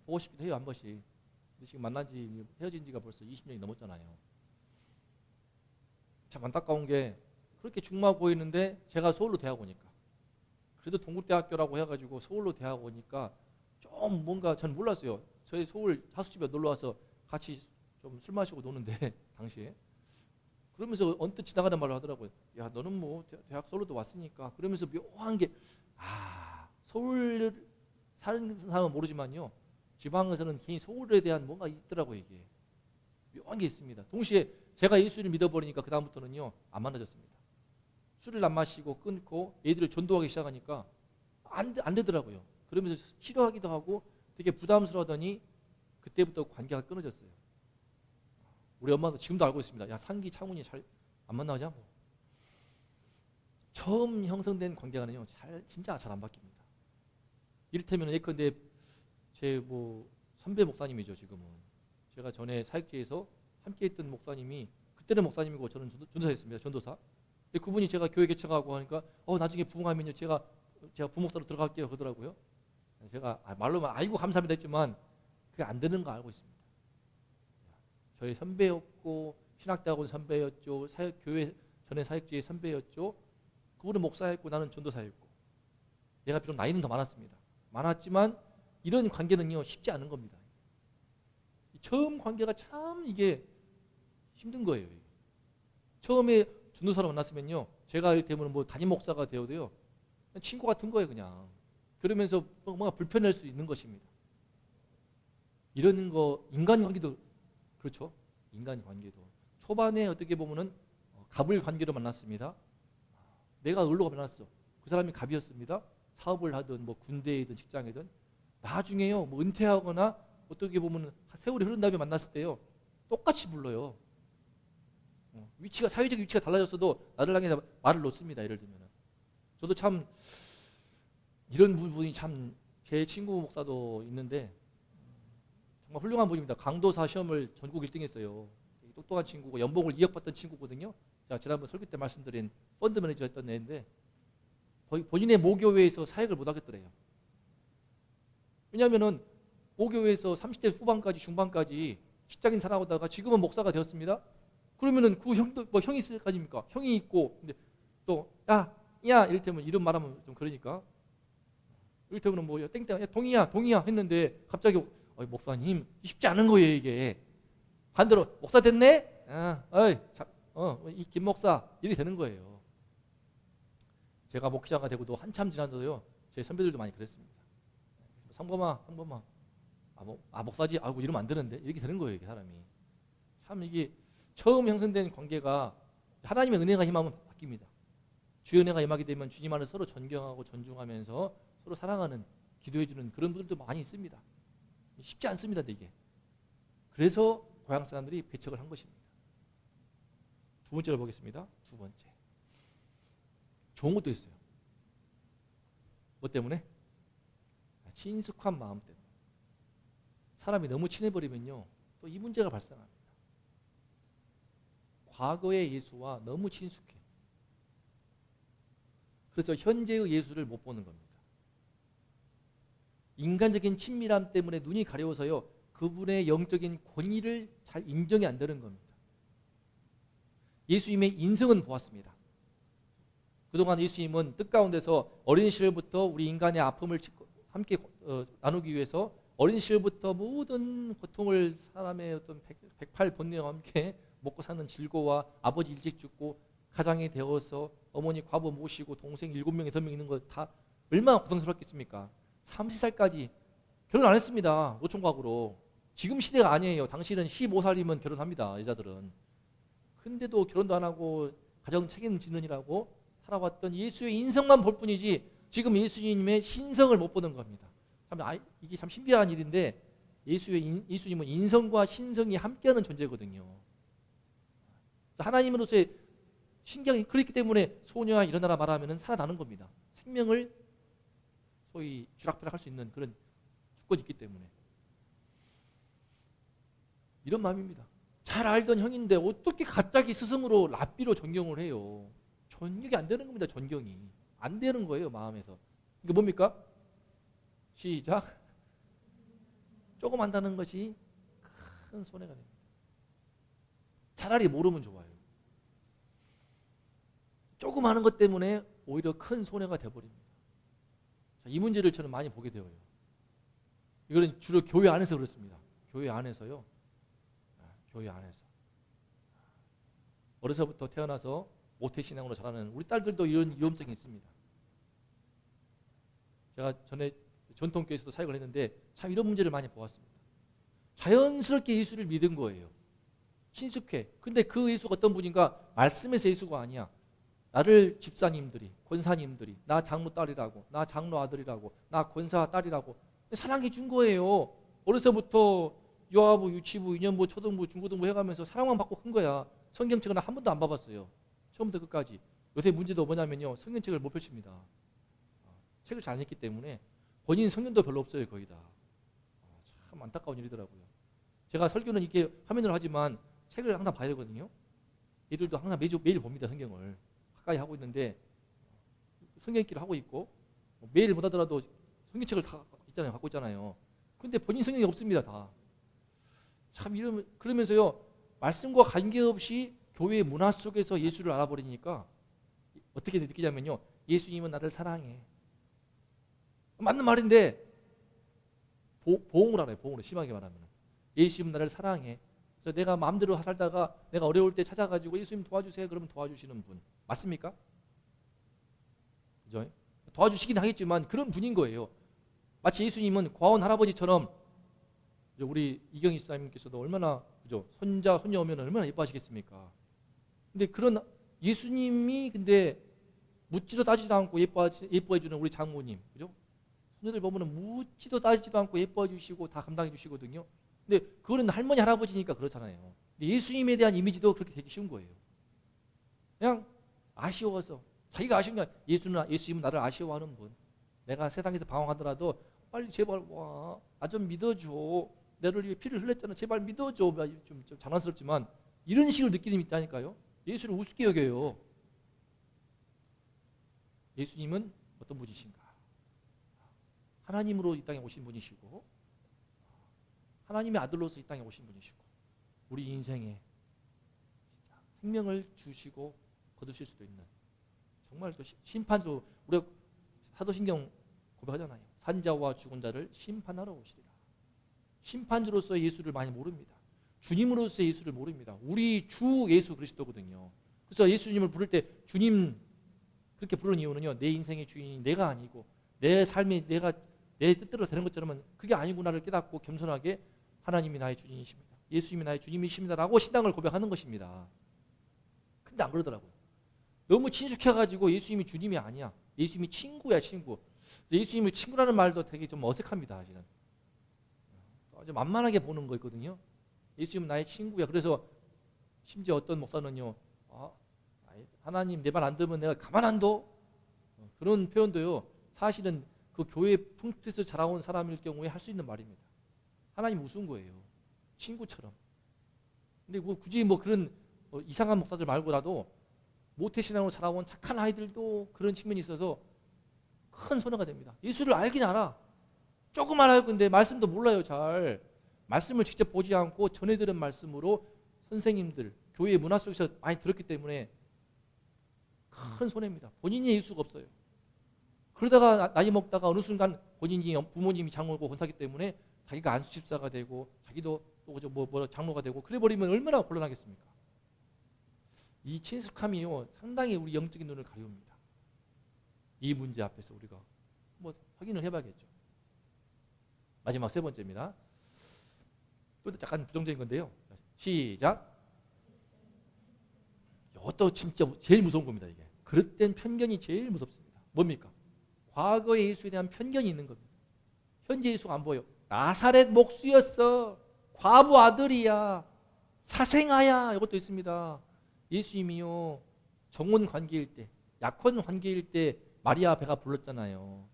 보고 싶기도 해요. 한 번씩. 근데 지금 헤어진 지가 벌써 20년이 넘었잖아요. 참 안타까운 게 그렇게 중마고였는데 제가 서울로 대학 오니까 그래도 동국대학교라고 해가지고 서울로 대학 오니까 좀 뭔가 전 몰랐어요. 저희 서울 하숙집에 놀러와서 같이 좀 술 마시고 노는데 당시에 그러면서 언뜻 지나가는 말을 하더라고요. 야 너는 뭐 대학 서울도 왔으니까 그러면서 묘한 게 서울 사는 사람은 모르지만요. 지방에서는 괜히 서울에 대한 뭔가 있더라고요. 이게 묘한 게 있습니다. 동시에 제가 예수를 믿어버리니까 그 다음부터는요. 안 만나졌습니다. 술을 안 마시고 끊고 애들을 전도하기 시작하니까 안 되더라고요. 그러면서 싫어하기도 하고 되게 부담스러워하더니 그때부터 관계가 끊어졌어요. 우리 엄마도 지금도 알고 있습니다. 야 상기 창훈이 잘 안 만나냐 뭐. 처음 형성된 관계가는요 진짜 잘 안 바뀝니다. 이를테면 예컨대 제 뭐 선배 목사님이죠. 지금은 제가 전에 사역지에서 함께했던 목사님이 그때는 목사님이고 저는 전도사였습니다. 전도사. 근데 그분이 제가 교회 개척하고 하니까 나중에 부흥하면요 제가 부목사로 들어갈게요 그러더라고요. 제가 말로만 아이고 감사합니다 했지만 그게 안 되는 거 알고 있습니다. 저희 선배였고 신학대학원 선배였죠. 교회 전에 사역지의 선배였죠. 그분은 목사였고 나는 전도사였고 내가 비록 나이는 더 많았습니다. 많았지만 이런 관계는요 쉽지 않은 겁니다. 처음 관계가 참 이게 힘든 거예요. 처음에 전도사로 만났으면요 제가 이를테면 뭐 담임 목사가 되어도요 친구 같은 거예요 그냥. 그러면서 뭔가 불편할 수 있는 것입니다. 이런 거 인간관계도 그렇죠. 인간관계도 초반에 어떻게 보면은 갑을 관계로 만났습니다. 내가 을로가 만났어. 그 사람이 갑이었습니다. 사업을 하든 뭐 군대이든 직장이든 나중에요 뭐 은퇴하거나 어떻게 보면 세월이 흐른 다음에 만났을 때요 똑같이 불러요. 사회적 위치가 달라졌어도 나를 향해 말을 놓습니다. 예를 들면 저도 참 이런 부분이 참 제 친구 목사도 있는데 정말 훌륭한 분입니다. 강도사 시험을 전국 1등 했어요. 똑똑한 친구고 연봉을 2억 받던 친구거든요. 자, 지난번 설교 때 말씀드린 펀드 매니저 했던 애인데 본인의 모교회에서 사역을 못 하겠더래요. 왜냐하면은 모교회에서 30대 후반까지 중반까지 직장인 살아오다가 지금은 목사가 되었습니다. 그러면은 그 형도 뭐 형이 있을 거 아닙니까? 형이 있고 근데 또 야 이를테면 이런 말하면 좀 그러니까 이를테면 뭐 땡땡 야 동이야 했는데 갑자기 목사님 쉽지 않은 거예요 이게. 반대로 목사 됐네? 이 김 목사 이렇게 되는 거예요. 제가 목회자가 되고도 한참 지나서요 제 선배들도 많이 그랬습니다. 성범아 목사지 이러면 안 되는데 이렇게 되는 거예요 이게 사람이. 참 이게 처음 형성된 관계가 하나님의 은혜가 임하면 바뀝니다. 주의 은혜가 임하게 되면 주님 안에 서로 존경하고 존중하면서 서로 사랑하는 기도해주는 그런 분들도 많이 있습니다. 쉽지 않습니다 이게. 그래서 고향 사람들이 배척을 한 것입니다. 두 번째로 보겠습니다. 두 번째 좋은 것도 있어요. 뭐 때문에? 친숙한 마음 때문에. 사람이 너무 친해버리면요 또 이 문제가 발생합니다. 과거의 예수와 너무 친숙해. 그래서 현재의 예수를 못 보는 겁니다. 인간적인 친밀함 때문에 눈이 가려워서요. 그분의 영적인 권위를 잘 인정이 안 되는 겁니다. 예수님의 인성은 보았습니다. 그동안 예수님은 뜻 가운데서 어린 시절부터 우리 인간의 아픔을 함께 나누기 위해서 어린 시절부터 모든 고통을 사람의 어떤 108 본능과 함께 먹고 사는 질고와 아버지 일찍 죽고 가장이 되어서 어머니 과부 모시고 동생 7명, 6명 있는 거 다 얼마나 고통스럽겠습니까? 30살까지 결혼 안 했습니다. 노총각으로. 지금 시대가 아니에요. 당시는 15살이면 결혼합니다. 여자들은. 근데도 결혼도 안 하고 가정 책임지느니라고 살아왔던 예수의 인성만 볼 뿐이지 지금 예수님의 신성을 못 보는 겁니다. 이게 참 신비한 일인데 예수님은 인성과 신성이 함께하는 존재거든요. 하나님으로서의 신경이 그렇기 때문에 소녀야 일어나라 말하면 살아나는 겁니다. 생명을 소위 쥐락펴락할 수 있는 그런 주권이 있기 때문에 이런 마음입니다. 잘 알던 형인데 어떻게 갑자기 스승으로 랍비로 존경을 해요. 존경이 안 되는 겁니다. 존경이 안 되는 거예요. 마음에서. 이게 뭡니까? 시작. 조금 안다는 것이 큰 손해가 됩니다. 차라리 모르면 좋아요. 조금 하는 것 때문에 오히려 큰 손해가 돼버립니다. 자, 이 문제를 저는 많이 보게 되어요. 이거는 주로 교회 안에서 그렇습니다. 교회 안에서요. 교회 안에서. 어려서부터 태어나서 모태신앙으로 자라는 우리 딸들도 이런 위험성이 있습니다. 제가 전에 전통교회에서도 사역을 했는데 참 이런 문제를 많이 보았습니다. 자연스럽게 예수를 믿은 거예요. 친숙해. 근데 그 예수가 어떤 분인가? 말씀에서 예수가 아니야. 나를 집사님들이, 권사님들이 나 장로 딸이라고, 나 장로 아들이라고, 나 권사 딸이라고 사랑해 준 거예요. 어려서부터 유아부, 유치부, 유년부, 초등부, 중고등부 해가면서 사랑만 받고 큰 거야. 성경책은 한 번도 안 봐봤어요. 처음부터 끝까지. 요새 문제도 뭐냐면요. 성경책을 못 펼칩니다. 책을 잘 안 읽기 때문에 본인 성경도 별로 없어요. 거의 다. 참 안타까운 일이더라고요. 제가 설교는 이렇게 화면으로 하지만 책을 항상 봐야 되거든요. 얘들도 항상 매일 봅니다. 성경을. 가까이 하고 있는데 성경 읽기를 하고 있고 매일 못 하더라도 성경책을 다 있잖아요. 갖고 있잖아요. 근데 본인 성경이 없습니다. 다. 참 그러면서요. 말씀과 관계없이 교회의 문화 속에서 예수를 알아버리니까 어떻게 느끼냐면요. 예수님은 나를 사랑해. 맞는 말인데 보응을 하네요. 보응을 심하게 말하면. 예수님은 나를 사랑해. 그래서 내가 마음대로 살다가 내가 어려울 때 찾아가지고 예수님 도와주세요. 그러면 도와주시는 분. 맞습니까? 그죠? 도와주시긴 하겠지만 그런 분인 거예요. 마치 예수님은 과원 할아버지처럼 우리 이경희 집사님께서도 얼마나 그죠? 손자 손녀 오면 얼마나 예뻐하시겠습니까? 근데 그런 예수님이 근데 묻지도 따지도 않고 예뻐해 주는 우리 장모님, 그죠? 손녀들 보면은 묻지도 따지도 않고 예뻐해 주시고 다 감당해 주시거든요. 근데 그거는 할머니 할아버지니까 그렇잖아요. 근데 예수님에 대한 이미지도 그렇게 되기 쉬운 거예요. 그냥 아쉬워서 자기가 아쉬운 게 아니라 예수님은 나를 아쉬워하는 분. 내가 세상에서 방황하더라도 빨리 제발 와, 나 좀 믿어줘. 너를 위해 피를 흘렸잖아. 제발 믿어줘. 좀 장난스럽지만 이런 식으로 느끼는 게 있다니까요. 예수를 우습게 여겨요. 예수님은 어떤 분이신가? 하나님으로 이 땅에 오신 분이시고 하나님의 아들로서 이 땅에 오신 분이시고 우리 인생에 생명을 주시고 거두실 수도 있는 정말 또 심판도 우리가 사도신경 고백하잖아요. 산자와 죽은 자를 심판하러 오시리라. 심판주로서의 예수를 많이 모릅니다. 주님으로서의 예수를 모릅니다. 우리 주 예수 그리스도거든요. 그래서 예수님을 부를 때 주님 그렇게 부르는 이유는요. 내 인생의 주인이 내가 아니고 내 삶이 내가 내 뜻대로 되는 것처럼은 그게 아니구나를 깨닫고 겸손하게 하나님이 나의 주인이십니다. 예수님이 나의 주님이십니다라고 신앙을 고백하는 것입니다. 근데 안 그러더라고요. 너무 친숙해가지고 예수님이 주님이 아니야. 예수님이 친구야 친구. 예수님이 친구라는 말도 되게 좀 어색합니다. 사실은. 아주 만만하게 보는 거 있거든요. 예수님은 나의 친구야. 그래서 심지어 어떤 목사는요. 하나님 내 말 안 들으면 내가 가만 안 둬. 그런 표현도요. 사실은 그 교회 풍토에서 자라온 사람일 경우에 할 수 있는 말입니다. 하나님 우스운 거예요. 친구처럼. 근데 뭐 굳이 뭐 그런 이상한 목사들 말고라도 모태신앙으로 자라온 착한 아이들도 그런 측면이 있어서 큰 손해가 됩니다. 예수를 알긴 알아. 조금만 알고 있는데 말씀도 몰라요. 잘. 말씀을 직접 보지 않고 전해 들은 말씀으로 선생님들, 교회 문화 속에서 많이 들었기 때문에 큰 손해입니다. 본인이 예수가 없어요. 그러다가 나이 먹다가 어느 순간 본인이 부모님이 장로고 권사기 때문에 자기가 안수집사가 되고 자기도 또 장로가 되고 그래 버리면 얼마나 곤란하겠습니까? 이 친숙함이요 상당히 우리 영적인 눈을 가려웁니다. 이 문제 앞에서 우리가 확인을 해봐야겠죠. 마지막 세 번째입니다. 또 약간 부정적인 건데요. 시작. 이것도 진짜 제일 무서운 겁니다. 이게 그릇된 편견이 제일 무섭습니다. 뭡니까? 과거의 예수에 대한 편견이 있는 겁니다. 현재 예수가 안 보여. 나사렛 목수였어. 과부 아들이야. 사생아야. 이것도 있습니다. 예수님이요 정혼 관계일 때, 약혼 관계일 때 마리아 배가 불렀잖아요.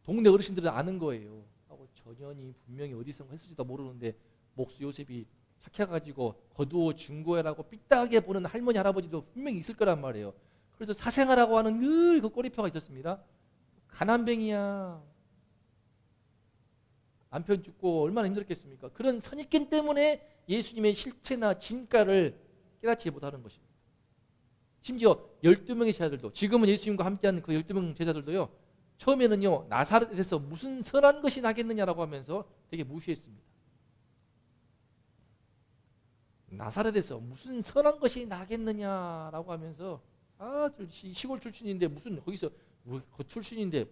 동네 어르신들은 아는 거예요. 하고 전현이 분명히 어디서 했을지도 모르는데 목수 요셉이 착해가지고 거두어 준 거야라고 삐딱하게 보는 할머니 할아버지도 분명히 있을 거란 말이에요. 그래서 사생아라고 하는 늘 그 꼬리표가 있었습니다. 가난뱅이야. 남편 죽고 얼마나 힘들었겠습니까? 그런 선입견 때문에 예수님의 실체나 진가를 깨닫지 못하는 것입니다. 심지어 12명의 제자들도 지금은 예수님과 함께하는 그 12명 제자들도요. 처음에는요. 나사렛에서 무슨 선한 것이 나겠느냐라고 하면서 되게 무시했습니다. 나사렛에서 무슨 선한 것이 나겠느냐라고 하면서 시골 출신인데 무슨 거기서 그 출신인데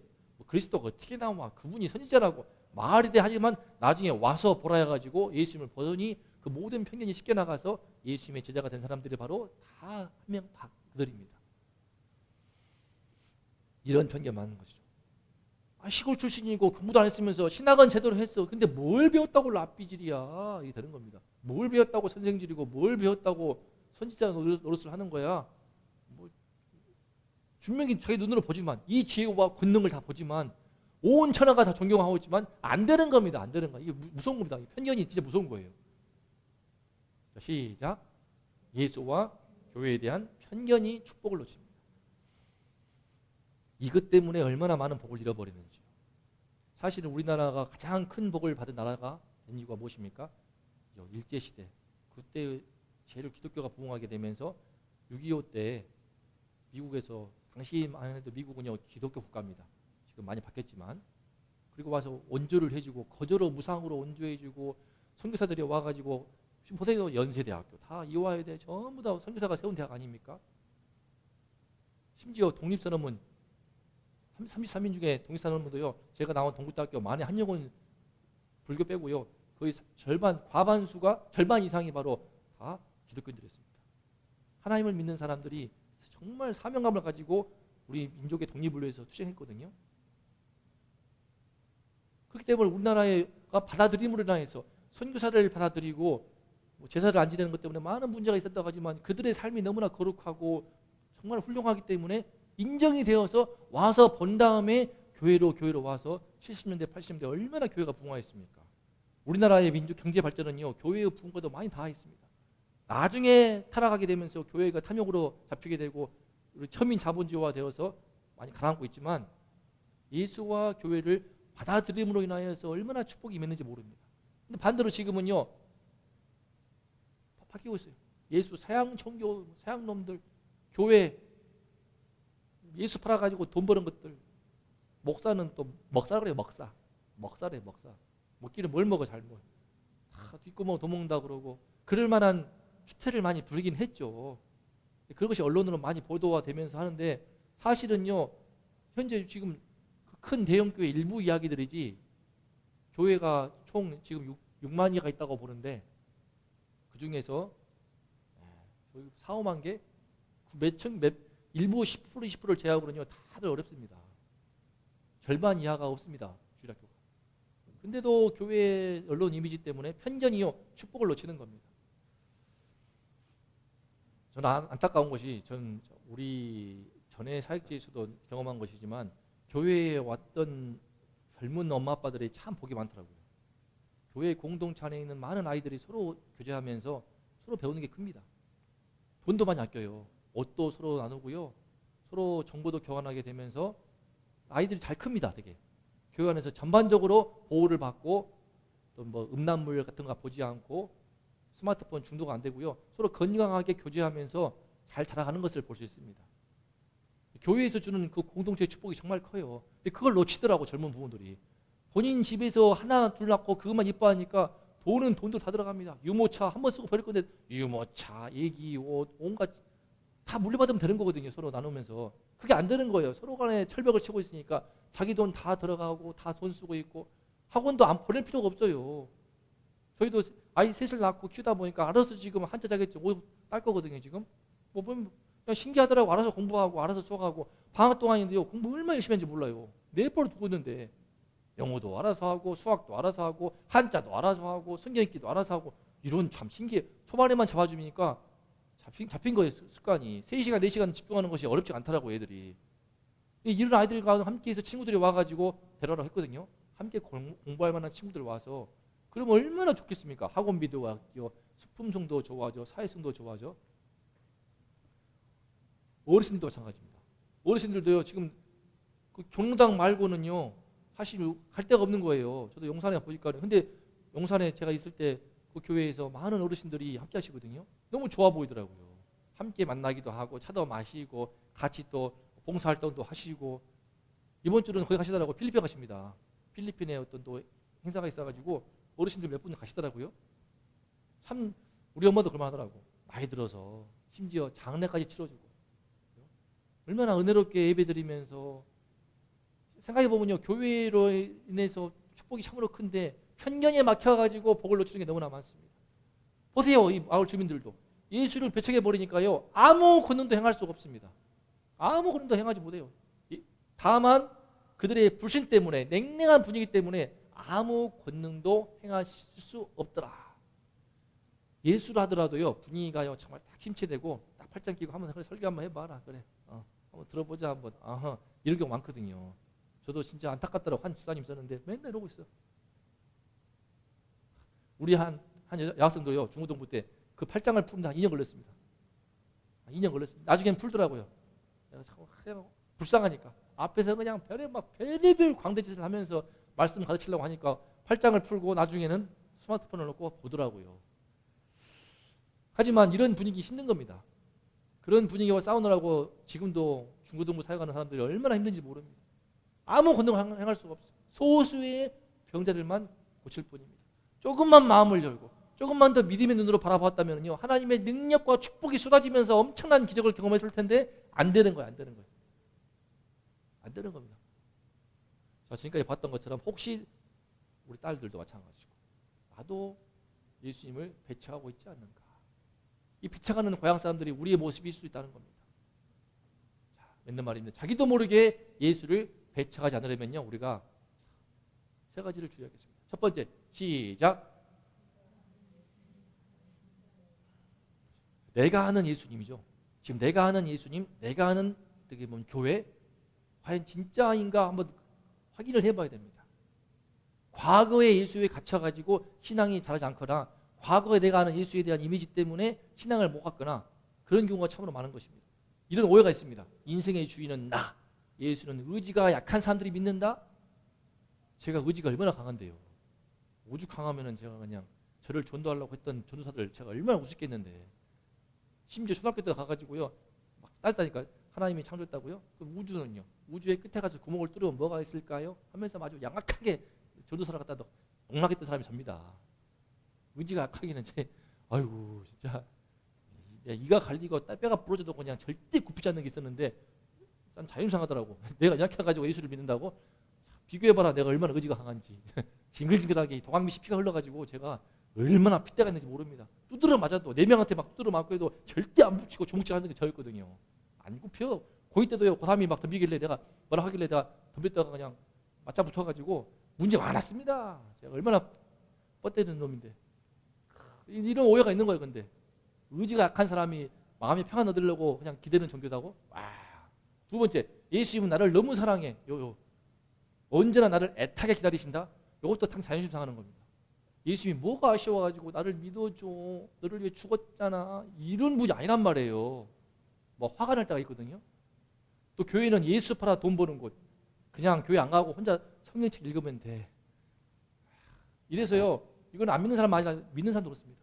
그리스도가 어떻게 나와 그분이 선지자라고 말이 돼 하지만 나중에 와서 보라 해가지고 예수님을 보더니 그 모든 편견이 씻겨나가서 예수님의 제자가 된 사람들이 바로 다 한 명 다 그들입니다. 이런 편견 많은 것이죠. 시골 출신이고 공부도 안 했으면서 신학은 제대로 했어. 근데 뭘 배웠다고 랍비질이야. 이게 되는 겁니다. 뭘 배웠다고 선생질이고 뭘 배웠다고 선지자 노릇을 하는 거야. 분명히 자기 눈으로 보지만 이 지혜와 권능을 다 보지만 온 천하가 다 존경하고 있지만 안 되는 겁니다. 안 되는 거야. 이게 무서운 겁니다. 편견이 진짜 무서운 거예요. 자, 시작. 예수와 교회에 대한 편견이 축복을 놓칩니다. 이것 때문에 얼마나 많은 복을 잃어버리는지요. 사실은 우리나라가 가장 큰 복을 받은 나라가 된 이유가 무엇입니까? 일제시대. 그때 제일 기독교가 부흥하게 되면서 6.25 때 미국에서 당시만 해도 미국은요 기독교 국가입니다. 지금 많이 바뀌었지만 그리고 와서 원조를 해주고 거저로 무상으로 원조해주고 선교사들이 와가지고 지금 보세요. 연세대학교 다 이화여대 전부 다 선교사가 세운 대학 아닙니까? 심지어 독립선언문 33인 중에 독립선언문도요. 제가 나온 동국대학교 만에 한 명은 불교 빼고요. 거의 절반 이상이 바로 다 기독교인들이었습니다. 하나님을 믿는 사람들이 정말 사명감을 가지고 우리 민족의 독립을 위해서 투쟁했거든요. 그렇기 때문에 우리나라가 받아들임으로 인해서 선교사를 받아들이고 제사를 안 지내는 것 때문에 많은 문제가 있었다고 하지만 그들의 삶이 너무나 거룩하고 정말 훌륭하기 때문에 인정이 되어서 와서 본 다음에 교회로 와서 70년대 80년대 얼마나 교회가 부흥하였습니까? 우리나라의 민족 경제 발전은요 교회의 부흥과도 많이 닿아 있습니다. 나중에 타락하게 되면서 교회가 탐욕으로 잡히게 되고 천민 자본주의화 되어서 많이 가라앉고 있지만 예수와 교회를 받아들임으로 인하여서 얼마나 축복이 임했는지 모릅니다. 근데 반대로 지금은요 바뀌고 있어요. 예수 서양 종교 서양 놈들 교회 예수 팔아가지고 돈 버는 것들 목사는 또 먹사라 그래요. 먹사래 먹사. 먹기는 뭘 먹어 잘 먹어. 다 뒷구멍 돈 먹는다 그러고 그럴 만한 추태를 많이 부리긴 했죠. 그것이 언론으로 많이 보도화되면서 하는데 사실은요 현재 지금 큰 대형교회 일부 이야기들이지 교회가 총 지금 6만여가 있다고 보는데 그 중에서 4, 5만 개 일부 10% 20%를 제외하고는요 다들 어렵습니다. 절반 이하가 없습니다. 주일학교가. 근데도 교회 언론 이미지 때문에 편견이요 축복을 놓치는 겁니다. 저는 안타까운 것이 우리 전에 사역지에서도 경험한 것이지만 교회에 왔던 젊은 엄마 아빠들이 참 복이 많더라고요. 교회 공동체 안에 있는 많은 아이들이 서로 교제하면서 서로 배우는 게 큽니다. 돈도 많이 아껴요. 옷도 서로 나누고요. 서로 정보도 교환하게 되면서 아이들이 잘 큽니다. 되게 교회 안에서 전반적으로 보호를 받고 또 뭐 음란물 같은 거 보지 않고 스마트폰 중독 안 되고요. 서로 건강하게 교제하면서 잘 자라가는 것을 볼 수 있습니다. 교회에서 주는 그 공동체의 축복이 정말 커요. 근데 그걸 놓치더라고 젊은 부모들이. 본인 집에서 하나 둘 낳고 그것만 이뻐하니까 돈도 다 들어갑니다. 유모차 한 번 쓰고 버릴 건데 유모차, 애기, 옷, 온갖 다 물려받으면 되는 거거든요. 서로 나누면서. 그게 안 되는 거예요. 서로 간에 철벽을 치고 있으니까 자기 돈 다 들어가고 다 돈 쓰고 있고 학원도 안 보낼 필요가 없어요. 저희도 아이 셋을 낳고 키우다 보니까 알아서 지금 한자 자격증 딸 거거든요. 지금 뭐 보면 그냥 신기하더라고. 알아서 공부하고 알아서 수학하고 방학 동안인데요. 공부 얼마나 열심히 했는지 몰라요. 내버려 두고 있는데 영어도 알아서 하고 수학도 알아서 하고 한자도 알아서 하고 성경 읽기도 알아서 하고 이런 참 신기해. 초반에만 잡아주니까 잡힌 거예요. 습관이. 3시간 4시간 집중하는 것이 어렵지 않더라고 애들이. 이런 아이들과 함께해서 친구들이 와가지고 데려라 했거든요. 함께 공부할 만한 친구들 와서 그러면 얼마나 좋겠습니까? 학원비도 아껴, 수품성도 좋아져, 사회성도 좋아져. 어르신들도 마찬가지입니다. 어르신들도요 지금 그 경로당 말고는요 할 데가 없는 거예요. 저도 용산에 보니까 근데 용산에 제가 있을 때 그 교회에서 많은 어르신들이 함께 하시거든요. 너무 좋아 보이더라고요. 함께 만나기도 하고 차도 마시고 같이 또 봉사활동도 하시고 이번 주는 거기 가시더라고요. 필리핀 가십니다. 필리핀에 어떤 또 행사가 있어가지고 어르신들 몇 분 가시더라고요. 참 우리 엄마도 그럴만 하더라고. 나이 들어서 심지어 장례까지 치러주고 얼마나 은혜롭게 예배드리면서 생각해보면요. 교회로 인해서 축복이 참으로 큰데 편견에 막혀가지고 복을 놓치는 게 너무나 많습니다. 보세요. 이 마을 주민들도 예수를 배척해버리니까요. 아무 권능도 행할 수가 없습니다. 아무 권능도 행하지 못해요. 다만 그들의 불신 때문에 냉랭한 분위기 때문에 아무 권능도 행하실 수 없더라. 예수를 하더라도요. 분위기가요. 정말 딱 침체되고 딱 팔짱 끼고 한번 그래, 설교 한번 해봐라. 그래. 한번 들어보자 한번. 이런 경우 많거든요. 저도 진짜 안타깝더라고. 한 집사님 있었는데 맨날 이러고 있어. 우리 한 여학생도요. 중고등부 때 그 팔짱을 푸는데 한 2년 걸렸습니다. 2년 걸렸습니다. 나중엔 풀더라고요. 내가 자꾸 불쌍하니까. 앞에서 그냥 별의별 광대짓을 하면서 말씀 가르치려고 하니까 팔짱을 풀고 나중에는 스마트폰을 놓고 보더라고요. 하지만 이런 분위기 힘든 겁니다. 그런 분위기와 싸우느라고 지금도 중고등부 사역하는 사람들이 얼마나 힘든지 모릅니다. 아무 권능을 행할 수가 없어요. 소수의 병자들만 고칠 뿐입니다. 조금만 마음을 열고 조금만 더 믿음의 눈으로 바라봤다면요 하나님의 능력과 축복이 쏟아지면서 엄청난 기적을 경험했을 텐데 안 되는 거예요. 안 되는 거예요. 안 되는 겁니다. 자, 지금까지 봤던 것처럼 혹시 우리 딸들도 마찬가지고 나도 예수님을 배척하고 있지 않는가. 이 배척하는 고향 사람들이 우리의 모습일 수 있다는 겁니다. 자, 맞는 말입니다. 자기도 모르게 예수를 배척하지 않으려면요 우리가 3가지를 주의하겠습니다. 첫 번째, 시작. 내가 아는 예수님이죠. 지금 내가 아는 예수님, 내가 아는 어떻게 보면 교회, 과연 진짜인가 한번 확인을 해봐야 됩니다. 과거의 예수에 갇혀가지고 신앙이 자라지 않거나 과거에 내가 아는 예수에 대한 이미지 때문에 신앙을 못 갖거나 그런 경우가 참으로 많은 것입니다. 이런 오해가 있습니다. 인생의 주인은 나, 예수는 의지가 약한 사람들이 믿는다? 제가 의지가 얼마나 강한데요. 오죽 강하면은 제가 그냥 저를 전도하려고 했던 전도사들 제가 얼마나 우습겠는데. 심지어 초등학교 때 가가지고요 막 따졌다니까. 하나님이 창조했다고요? 그럼 우주는요? 우주의 끝에 가서 구멍을 뚫으면 뭐가 있을까요? 하면서 아주 양악하게 전도사를 갖다 농락했던 사람이 접니다. 의지가 약하기는 아이고 진짜 이가 갈리고 뼈가 부러져도 그냥 절대 굽히지 않는 게 있었는데 난 자존심상하더라고. 내가 약해가지고 예수를 믿는다고? 비교해봐라 내가 얼마나 의지가 강한지. 징글징글하게 도강미시 피가 흘러가지고 제가 얼마나 핏대가 있는지 모릅니다. 두드러 맞아도 4명한테 막 두드러 맞고 해도 절대 안 붙이고 주먹질 하는 게 저였거든요. 안 굽혀. 고2 때도요 고3이 막 덤비길래 내가 뭐라 하길래 내가 덤볐다가 그냥 맞자 붙어가지고 문제 많았습니다. 제가 얼마나 뻗대는 놈인데. 이런 오해가 있는 거예요. 근데 의지가 약한 사람이 마음에 평안 얻으려고 그냥 기대는 종교다고? 두 번째, 예수님은 나를 너무 사랑해. 언제나 나를 애타게 기다리신다. 이것도 참 자존심 상하는 겁니다. 예수님이 뭐가 아쉬워가지고 나를 믿어줘. 너를 위해 죽었잖아. 이런 분이 아니란 말이에요. 뭐 화가 날 때가 있거든요. 또 교회는 예수 팔아 돈 버는 곳. 그냥 교회 안 가고 혼자 성경책 읽으면 돼. 이래서요. 이건 안 믿는 사람 아니라 믿는 사람도 그렇습니다.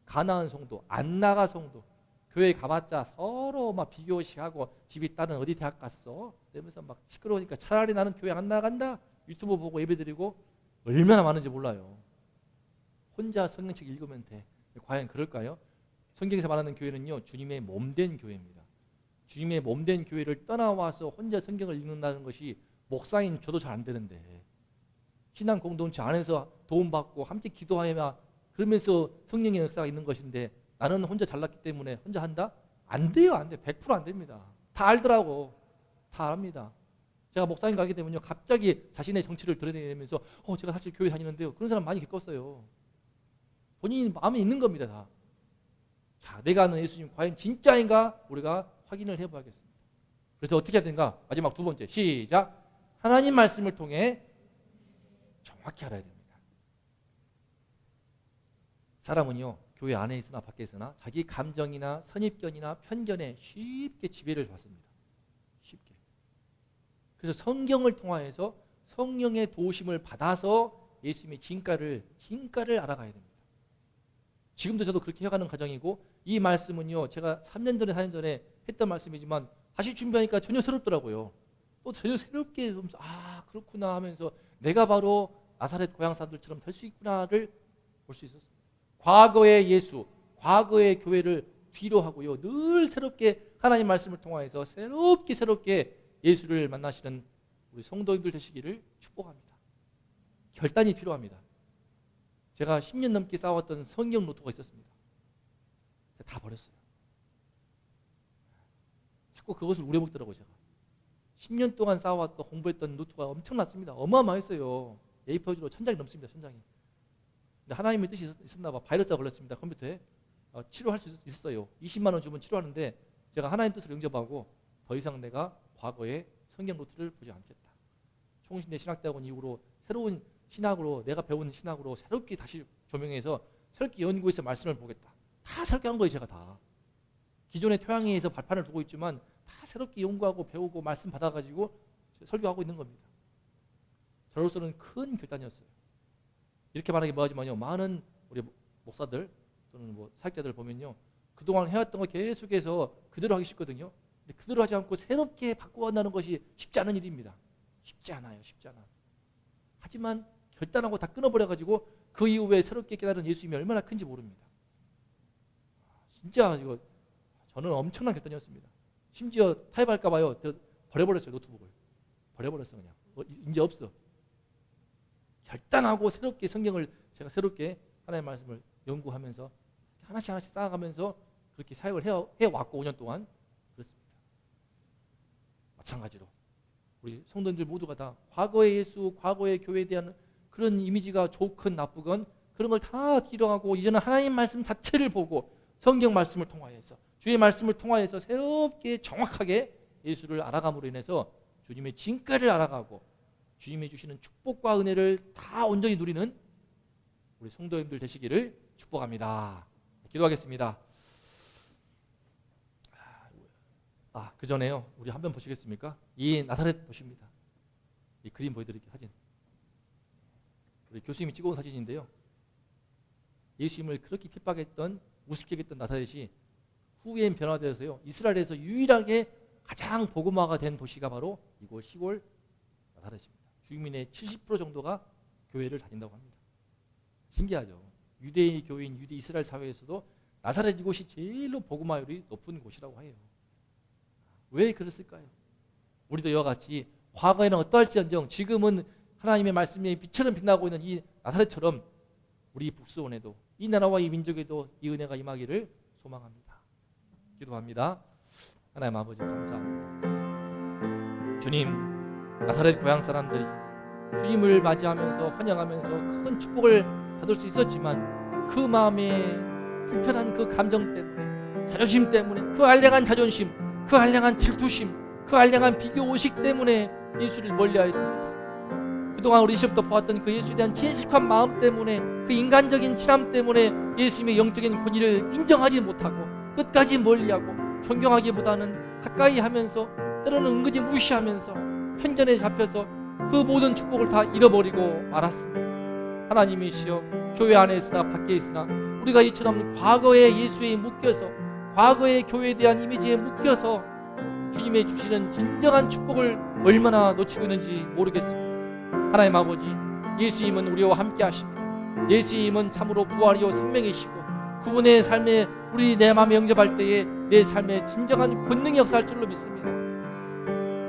가나안 성도, 안 나가 성도. 교회 가봤자 서로 막 비교시하고 집이 딸은 어디 대학 갔어? 이러면서 막 시끄러우니까 차라리 나는 교회 안 나간다. 유튜브 보고 예배드리고 얼마나 많은지 몰라요. 혼자 성경책 읽으면 돼. 과연 그럴까요? 성경에서 말하는 교회는요. 주님의 몸된 교회입니다. 주님의 몸된 교회를 떠나와서 혼자 성경을 읽는다는 것이 목사인 저도 잘 안 되는데 신앙 공동체 안에서 도움받고 함께 기도하며 그러면서 성령의 역사가 있는 것인데 나는 혼자 잘났기 때문에 혼자 한다? 안 돼요. 안 돼. 100% 안 됩니다. 다 알더라고. 다 압니다. 제가 목사님 가게 되면요. 갑자기 자신의 정체를 드러내면서 제가 사실 교회 다니는데요. 그런 사람 많이 겪었어요. 본인이 마음에 있는 겁니다. 다. 자, 내가 아는 예수님 과연 진짜인가? 우리가 확인을 해봐야겠습니다. 그래서 어떻게 해야 되는가? 마지막 두 번째. 시작. 하나님 말씀을 통해 정확히 알아야 됩니다. 사람은요. 교회 안에 있으나 밖에 있으나 자기 감정이나 선입견이나 편견에 쉽게 지배를 받습니다. 쉽게. 그래서 성경을 통하여서 성령의 도우심을 받아서 예수님의 진가를 알아가야 됩니다. 지금도 저도 그렇게 해가는 과정이고 이 말씀은요. 제가 3년 전에 4년 전에 했던 말씀이지만 다시 준비하니까 전혀 새롭더라고요. 또 전혀 새롭게 그렇구나 하면서 내가 바로 나사렛 고향 사람들처럼 될 수 있구나를 볼 수 있었습니다. 과거의 예수, 과거의 교회를 뒤로 하고요. 늘 새롭게 하나님 말씀을 통하여서 새롭게 예수를 만나시는 우리 성도님들 되시기를 축복합니다. 결단이 필요합니다. 제가 10년 넘게 쌓아왔던 성경 노트가 있었습니다. 다 버렸어요. 자꾸 그것을 우려먹더라고요. 제가 10년 동안 쌓아왔던 공부했던 노트가 엄청났습니다. 어마어마했어요. A4지로 1000장이 넘습니다. 1000장이. 근데 하나님의 뜻이 있었나 봐. 바이러스가 걸렸습니다. 컴퓨터에. 치료할 수 있었어요. 20만 원 주면 치료하는데 제가 하나님 뜻을 영접하고 더 이상 내가 과거의 성경 노트를 보지 않겠다. 총신대 신학대학원 이후로 새로운 신학으로 내가 배운 신학으로 새롭게 다시 조명해서 새롭게 연구해서 말씀을 보겠다. 다 새롭게 한 거예요. 제가 다. 기존의 토양에서 발판을 두고 있지만 다 새롭게 연구하고 배우고 말씀 받아가지고 설교하고 있는 겁니다. 저로서는 큰 결단이었어요. 이렇게 말하기 뭐하지만요. 많은 우리 목사들 또는 뭐 사역자들 보면요. 그동안 해왔던 거 계속해서 그대로 하기 쉽거든요. 근데 그대로 하지 않고 새롭게 바꿔간다는 것이 쉽지 않은 일입니다. 쉽지 않아요. 쉽지 않아. 하지만 결단하고 다 끊어버려가지고 그 이후에 새롭게 깨달은 예수님이 얼마나 큰지 모릅니다. 진짜 이거 저는 엄청난 결단이었습니다. 심지어 타협할까 봐요. 버려버렸어요. 노트북을. 버려버렸어 그냥. 이제 없어. 결단하고 새롭게 성경을 제가 새롭게 하나님의 말씀을 연구하면서 하나씩 쌓아가면서 그렇게 사역을 해왔고 5년 동안 그렇습니다. 마찬가지로 우리 성도님들 모두가 다 과거의 예수, 과거의 교회에 대한 그런 이미지가 좋건 나쁘건 그런 걸 다 뒤로하고 이제는 하나님 말씀 자체를 보고 성경 말씀을 통하여서 주의 말씀을 통하여서 새롭게 정확하게 예수를 알아감으로 인해서 주님의 진가를 알아가고 주님이 주시는 축복과 은혜를 다 온전히 누리는 우리 성도님들 되시기를 축복합니다. 기도하겠습니다. 그 전에요. 우리 한번 보시겠습니까? 이 나사렛 보십니다. 이 그림 보여드릴게요. 사진. 우리 교수님이 찍어온 사진인데요. 예수님을 그렇게 핍박했던 우습게 했던 나사렛이 후엔 변화되어서요. 이스라엘에서 유일하게 가장 복음화가 된 도시가 바로 이곳 시골 나사렛입니다. 주민의 70% 정도가 교회를 다닌다고 합니다. 신기하죠. 유대 교인, 유대 이스라엘 사회에서도 나사렛 이곳이 제일로 복음화율이 높은 곳이라고 해요. 왜 그랬을까요? 우리도 이와 같이 과거에는 어떠할지언정 지금은 하나님의 말씀이 빛처럼 빛나고 있는 이 나사렛처럼 우리 북수원에도 이 나라와 이 민족에도 이 은혜가 임하기를 소망합니다. 기도합니다. 하나님 아버지 감사합니다. 주님, 나사렛 고향 사람들이 주님을 맞이하면서 환영하면서 큰 축복을 받을 수 있었지만 그 마음에 불편한 그 감정 때문에 자존심 때문에 그 알량한 자존심, 그 알량한 질투심, 그 알량한 비교의식 때문에 예수를 멀리하였습니다. 그동안 우리 시험도 보았던 그 예수에 대한 진실한 마음 때문에 그 인간적인 친함 때문에 예수님의 영적인 권위를 인정하지 못하고 끝까지 멀리하고 존경하기보다는 가까이 하면서 때로는 은근히 무시하면서 편견에 잡혀서 그 모든 축복을 다 잃어버리고 말았습니다. 하나님이시여, 교회 안에 있으나 밖에 있으나 우리가 이처럼 과거의 예수에 묶여서 과거의 교회에 대한 이미지에 묶여서 주님의 주시는 진정한 축복을 얼마나 놓치고 있는지 모르겠습니다. 하나님 아버지, 예수님은 우리와 함께 하십니다. 예수님은 참으로 부활이요 생명이시고 그분의 삶에 우리 내 마음에 영접할 때에 내 삶에 진정한 권능이 역사할 줄로 믿습니다.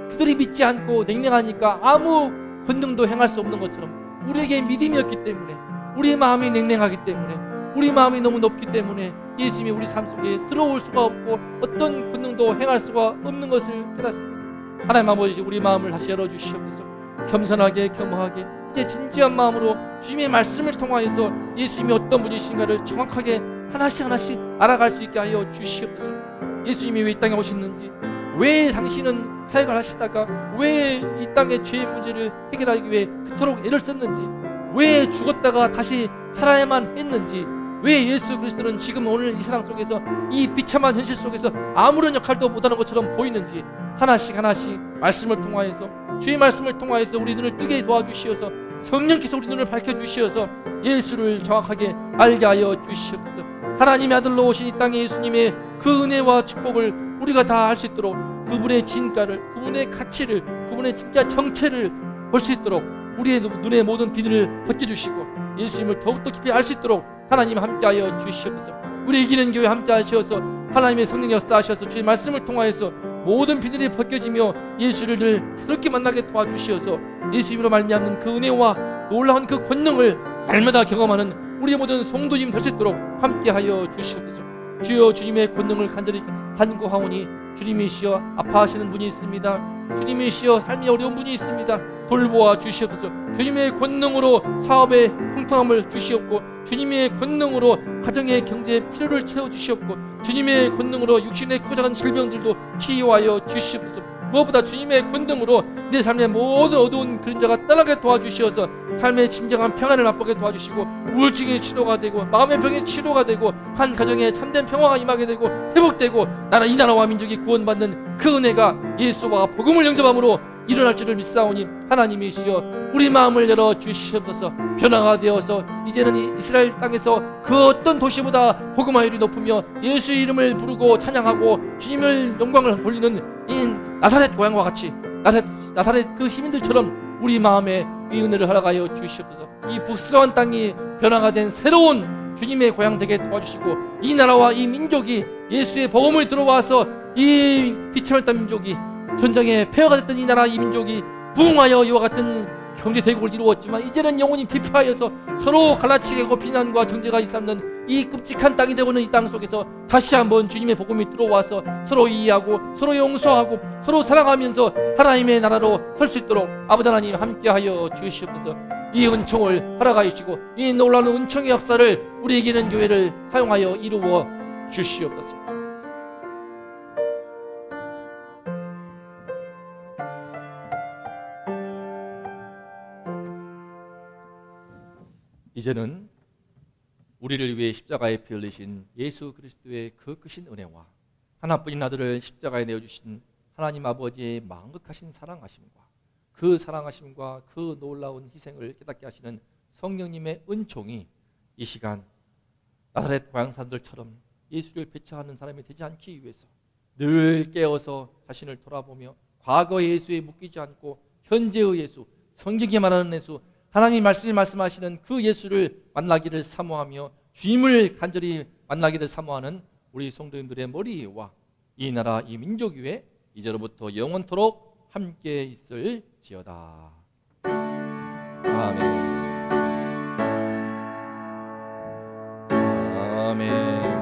그들이 믿지 않고 냉랭하니까 아무 권능도 행할 수 없는 것처럼 우리에게 믿음이 없기 때문에, 우리 마음이 냉랭하기 때문에, 우리 마음이 너무 높기 때문에 예수님이 우리 삶 속에 들어올 수가 없고 어떤 권능도 행할 수가 없는 것을 깨닫습니다. 하나님 아버지, 우리 마음을 다시 열어주시옵소서. 겸손하게 겸허하게 이제 진지한 마음으로 주님의 말씀을 통하여서 예수님이 어떤 분이신가를 정확하게 하나씩 하나씩 알아갈 수 있게 하여 주시옵소서. 예수님이 왜 이 땅에 오셨는지, 왜 당신은 사역을 하시다가 왜 이 땅의 죄의 문제를 해결하기 위해 그토록 애를 썼는지, 왜 죽었다가 다시 살아야만 했는지, 왜 예수 그리스도는 지금 오늘 이 세상 속에서 이 비참한 현실 속에서 아무런 역할도 못하는 것처럼 보이는지 하나씩 하나씩 말씀을 통하여서, 주의 말씀을 통하여서 우리 눈을 뜨게 도와주시어서 성령께서 우리 눈을 밝혀주시어서 예수를 정확하게 알게 하여 주시옵소서. 하나님의 아들로 오신 이 땅의 예수님의 그 은혜와 축복을 우리가 다 알 수 있도록 그분의 진가를, 그분의 가치를, 그분의 진짜 정체를 볼 수 있도록 우리의 눈의 모든 비늘을 벗겨주시고 예수님을 더욱더 깊이 알 수 있도록 하나님 함께하여 주시옵소서. 우리 이기는 교회 함께하셔서 하나님의 성령 역사하셔서 주의 말씀을 통하여서 모든 비늘이 벗겨지며 예수를 늘 새롭게 만나게 도와주시어서 예수님으로 말미암는 그 은혜와 놀라운 그 권능을 날마다 경험하는 우리 모든 성도님 될 수 있도록 함께하여 주시옵소서. 주여, 주님의 권능을 간절히 간구하오니 주님이시여 아파하시는 분이 있습니다. 주님이시여 삶이 어려운 분이 있습니다. 돌보아 주시옵소서. 주님의 권능으로 사업의 흥통함을 주시옵고, 주님의 권능으로 가정의 경제의 필요를 채워주시옵고, 주님의 권능으로 육신의 크고 작은 질병들도 치유하여 주시옵소서. 무엇보다 주님의 권능으로 내 삶의 모든 어두운 그림자가 떠나게 도와주시어서 삶의 진정한 평안을 맛보게 도와주시고, 우울증의 치료가 되고 마음의 병의 치료가 되고 한 가정에 참된 평화가 임하게 되고 회복되고 이 나라와 민족이 구원받는 그 은혜가 예수와 복음을 영접함으로 일어날 줄을 믿사오니 하나님이시여 우리 마음을 열어 주시옵소서. 변화가 되어서 이제는 이스라엘 땅에서 그 어떤 도시보다 복음화율이 높으며 예수의 이름을 부르고 찬양하고 주님을 영광을 돌리는 이 나사렛 고향과 같이 나사렛 그 시민들처럼 우리 마음에 이 은혜를 허락하여 주시옵소서. 이 북스러운 땅이 변화가 된 새로운 주님의 고향 되게 도와주시고 이 나라와 이 민족이 예수의 복음을 들어와서 이 비참한 땅 민족이 전장에 폐허가 됐던 이 나라 이 민족이 부흥하여 이와 같은 경제 대국을 이루었지만 이제는 영원히 비폐하여서 서로 갈라치고 비난과 정죄가 일삼는 이 끔찍한 땅이 되고는 이 땅 속에서 다시 한번 주님의 복음이 들어와서 서로 이해하고 서로 용서하고 서로 사랑하면서 하나님의 나라로 설 수 있도록 아버지 하나님 함께하여 주시옵소서. 이 은총을 허락하시고 이 놀라운 은총의 역사를 우리 이기는 교회를 사용하여 이루어 주시옵소서. 이제는 우리를 위해 십자가에 피 흘리신 예수 그리스도의 그 크신 은혜와 하나뿐인 아들을 십자가에 내어주신 하나님 아버지의 망극하신 사랑하심과 그 사랑하심과 그 놀라운 희생을 깨닫게 하시는 성령님의 은총이 이 시간 나사렛 고향 사람들처럼 예수를 배척하는 사람이 되지 않기 위해서 늘 깨어서 자신을 돌아보며 과거의 예수에 묶이지 않고 현재의 예수, 성경이 말하는 예수, 하나님이 말씀하시는 그 예수를 만나기를 사모하며 주님을 간절히 만나기를 사모하는 우리 성도님들의 머리와 이 나라 이 민족 위에 이제로부터 영원토록 함께 있을지어다. 아멘. 아멘.